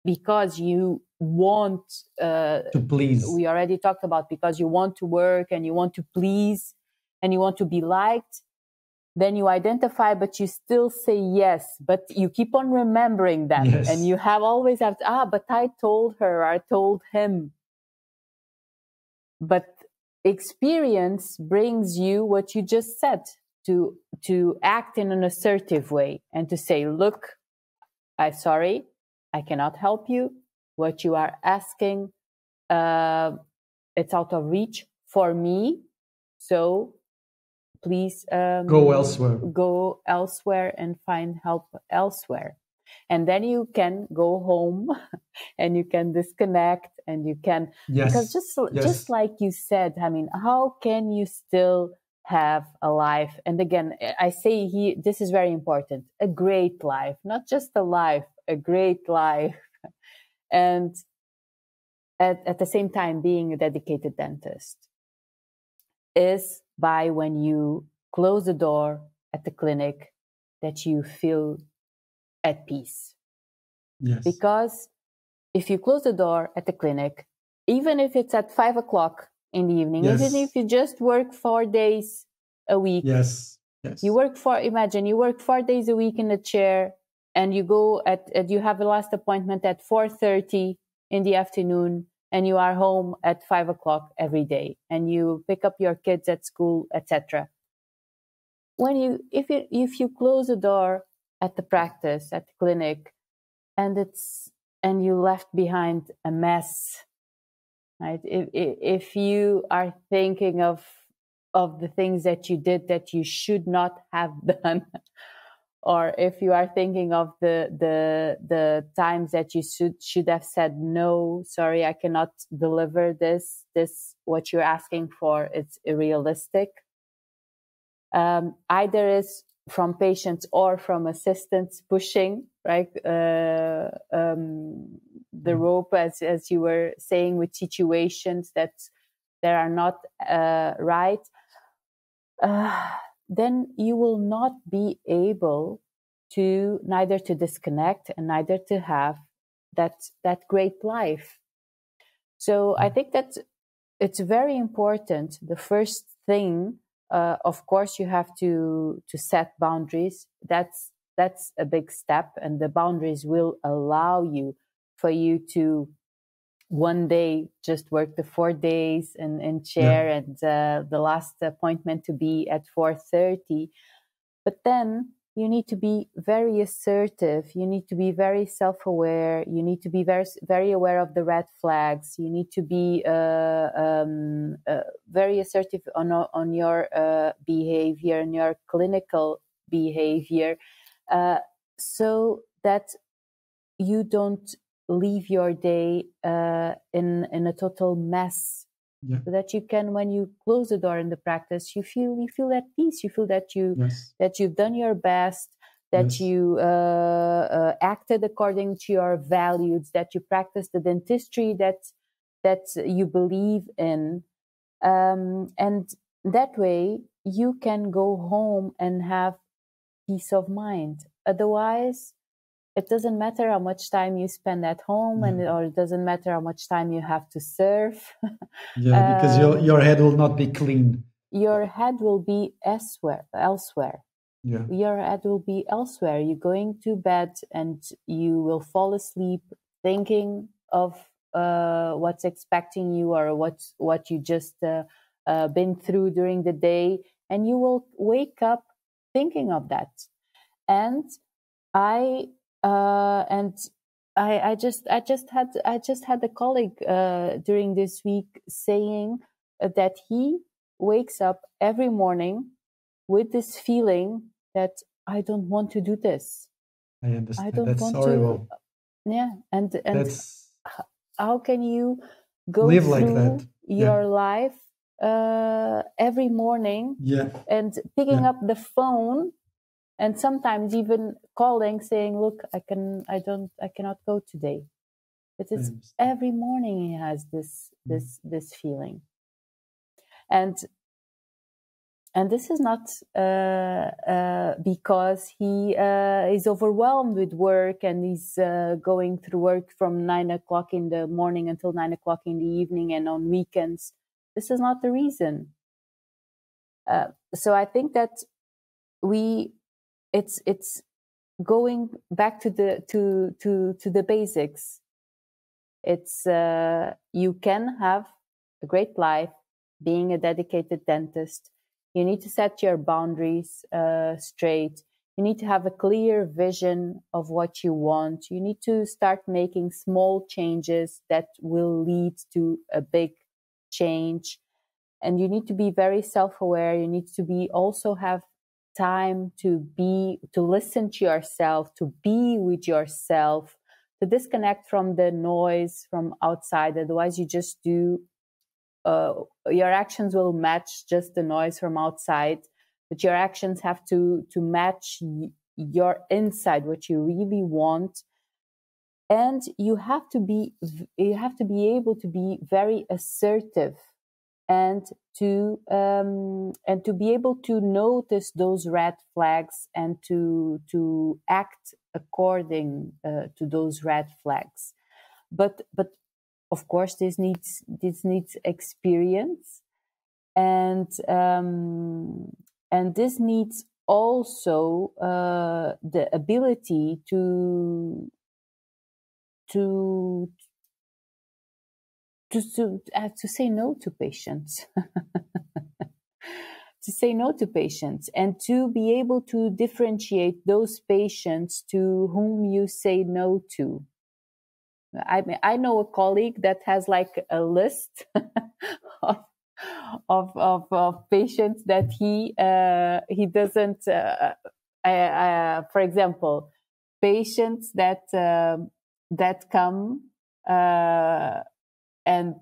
because you want to please. We already talked about, because you want to work and you want to please and you want to be liked. Then you identify, but you still say yes, but you keep on remembering them. Yes. And you always have but I told her, I told him. But experience brings you what you just said, to act in an assertive way and to say, look, I'm sorry, I cannot help you. What you are asking, it's out of reach for me. So please go elsewhere and find help elsewhere. And then you can go home and you can disconnect and you can, because just like you said, I mean, how can you still have a life. And again, I say this is very important, a great life, not just a life, a great life. And at the same time, being a dedicated dentist is by when you close the door at the clinic that you feel at peace. Yes. Because if you close the door at the clinic, even if it's at 5 o'clock in the evening, Yes. even if you just work 4 days a week, yes, imagine you work 4 days a week in a chair, and you go you have a last appointment at 4:30 in the afternoon, and you are home at 5 o'clock every day, and you pick up your kids at school, etc. If you close the door at the practice, at the clinic, and you left behind a mess, right? If you are thinking of the things that you did that you should not have done, or if you are thinking of the times that you should have said, no, sorry, I cannot deliver this what you're asking for, it's irrealistic. Either is from patients or from assistants pushing, right? The rope, as you were saying, with situations that are not right, then you will not be able to neither to disconnect and neither to have that great life. So I think that it's very important. The first thing, of course, you have to set boundaries. That's a big step, and the boundaries will allow you to one day just work the 4 days in chair, and the last appointment to be at 4:30. But then you need to be very assertive. You need to be very self-aware. You need to be very, very aware of the red flags. You need to be very assertive on your behavior and your clinical behavior, so that you don't leave your day in a total mess. So that you can, when you close the door in the practice, you feel at peace. You feel that you've done your best, that you acted according to your values, that you practice the dentistry that you believe in, and that way you can go home and have peace of mind. Otherwise, it doesn't matter how much time you spend at home, or it doesn't matter how much time you have to serve. Because your head will not be clean. Your head will be elsewhere. Your head will be elsewhere. You're going to bed and you will fall asleep thinking of what's expecting you, or what you just been through during the day, and you will wake up thinking of that. And I just had a colleague during this week saying that he wakes up every morning with this feeling that I don't want to do this. I understand. That's horrible. And that's, how can you go live through like that? your life every morning and picking up the phone, and sometimes even calling, saying, "Look, I cannot go today." But it's every morning he has this feeling, and this is not because he is overwhelmed with work and he's going through work from 9 o'clock in the morning until 9 o'clock in the evening and on weekends. This is not the reason. So I think that it's going back to the basics. It's you can have a great life being a dedicated dentist. You need to set your boundaries straight. You need to have a clear vision of what you want. You need to start making small changes that will lead to a big change. And you need to be very self-aware. You need to be also have time to listen to yourself, to be with yourself, to disconnect from the noise from outside. Otherwise, you just do your actions will match just the noise from outside, but your actions have to match your inside, what you really want. And you have to be able to be very assertive, and to be able to notice those red flags, and to act according to those red flags. But of course, this needs experience, and this needs also the ability to say no to patients. To say no to patients, and to be able to differentiate those patients to whom you say no to. I know a colleague that has like a list of patients that he doesn't. For example, patients that come and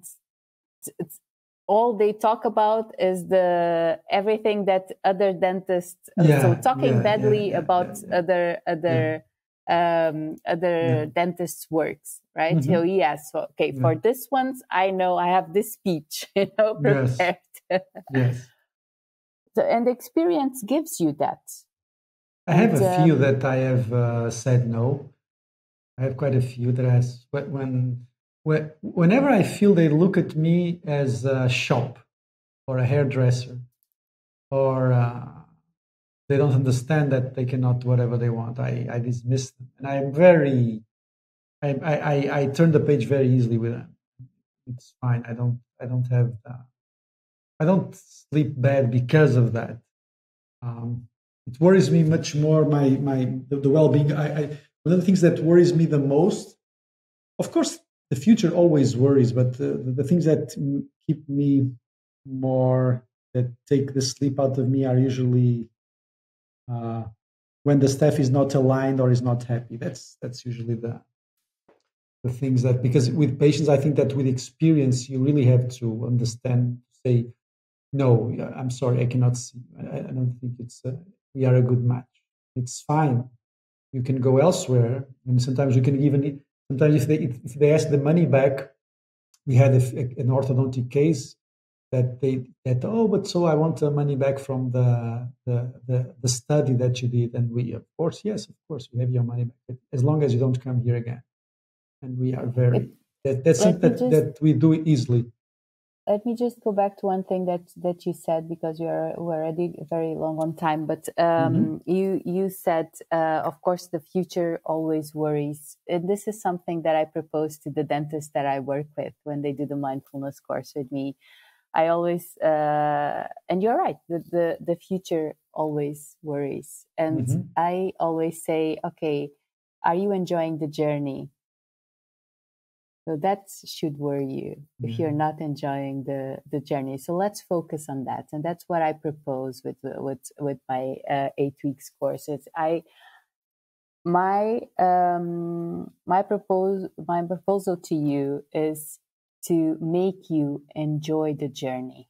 all they talk about is everything that other dentists. So talking badly about other dentists' works, right? So yes, okay, for this ones, I know I have this speech, prepared. Yes. So, and experience gives you that. I have a few that I have said no. I have quite a few that has whenever I feel they look at me as a shop or a hairdresser, or they don't understand that they cannot do whatever they want, I dismiss them, and I'm very. I turn the page very easily with them. It's fine. I don't have. I don't sleep bad because of that. It worries me much more the well-being. One of the things that worries me the most, of course, the future always worries, but the things that keep me more, that take the sleep out of me, are usually when the staff is not aligned or is not happy. That's usually the things that, because with patients, I think that with experience, you really have to understand, say, no, I'm sorry, I cannot see. I don't think we are a good match. It's fine. You can go elsewhere, and sometimes you can even. Sometimes if they ask the money back, we had an orthodontic case that but so I want the money back from the study that you did, and we, of course, yes, of course, we have your money back as long as you don't come here again. And we are that's something that we do easily. Let me just go back to one thing that you said, because we're already very long on time. But you said, of course, the future always worries. And this is something that I propose to the dentists that I work with when they do the mindfulness course with me. I always, and you're right, the future always worries. And I always say, okay, are you enjoying the journey? So that should worry you if you're not enjoying the journey. So let's focus on that, and that's what I propose with my 8 weeks courses. My proposal to you is to make you enjoy the journey,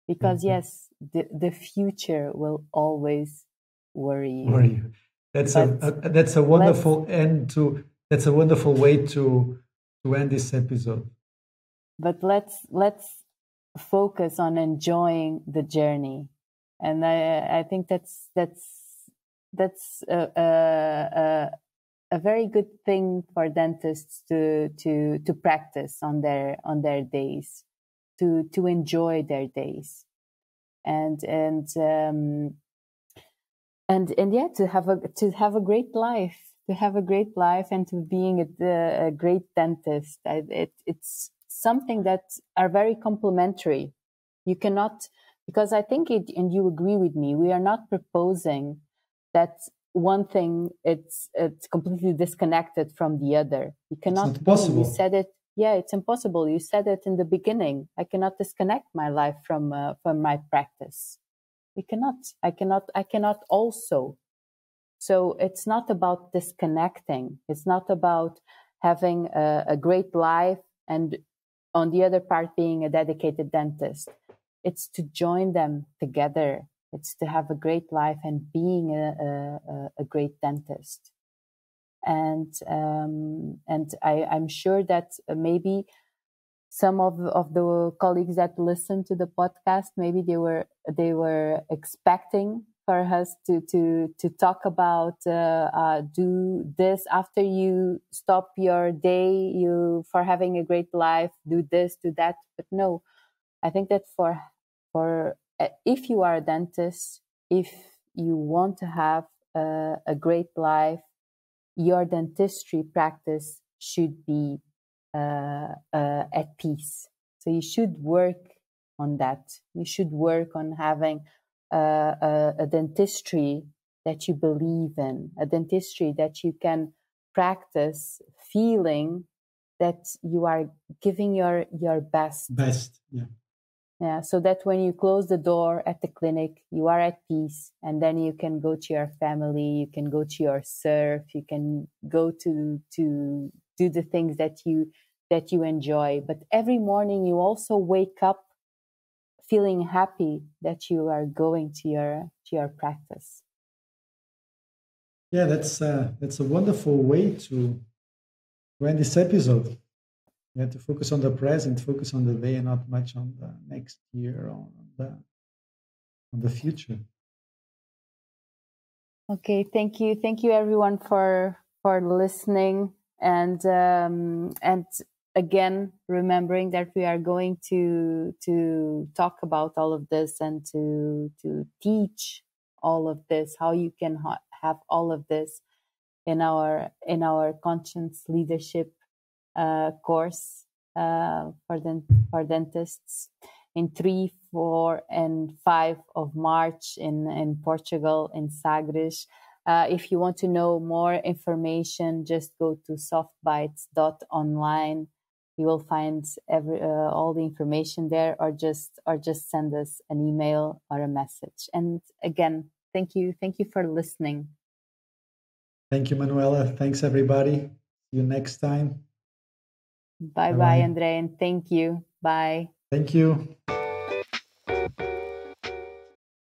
because yes, the future will always worry you. That's a wonderful end to. That's a wonderful way to end this episode. But let's focus on enjoying the journey, and I think that's a very good thing for dentists to practice on their days, to enjoy their days, and yeah, to have a great life. To have a great life, and to being a great dentist. It's something that are very complementary. You cannot, because I think and you agree with me, we are not proposing that one thing it's completely disconnected from the other. You cannot. It's not possible. You said it. Yeah, it's impossible. You said it in the beginning. I cannot disconnect my life from my practice. We cannot. I cannot also. So it's not about disconnecting. It's not about having a great life and on the other part being a dedicated dentist. It's to join them together. It's to have a great life and being a great dentist. And I'm sure that maybe some of the colleagues that listen to the podcast, maybe they were expecting for us to talk about do this after you stop your day, you for having a great life, do this, do that. But no, I think that for if you are a dentist, if you want to have a great life, your dentistry practice should be at peace. So you should work on that. You should work on having a dentistry that you believe in, a dentistry that you can practice feeling that you are giving your best. Best, yeah. Yeah, so that when you close the door at the clinic, you are at peace, and then you can go to your family, you can go to your surf, you can go to do the things that you enjoy. But every morning you also wake up feeling happy that you are going to your practice. Yeah, that's a wonderful way to end this episode. Yeah, to focus on the present, focus on the day, and not much on the next year, on the future. Okay, thank you everyone for listening, and again remembering that we are going to talk about all of this and to teach all of this, how you can have all of this in our conscience leadership course for dentists in 3, 4, and 5 of March in Portugal, in Sagres. If you want to know more information, just go to softbites.online. You will find all the information there, or just send us an email or a message. And again, thank you for listening. Thank you, Manuela. Thanks, everybody. See you next time. Bye, André, and thank you. Bye. Thank you.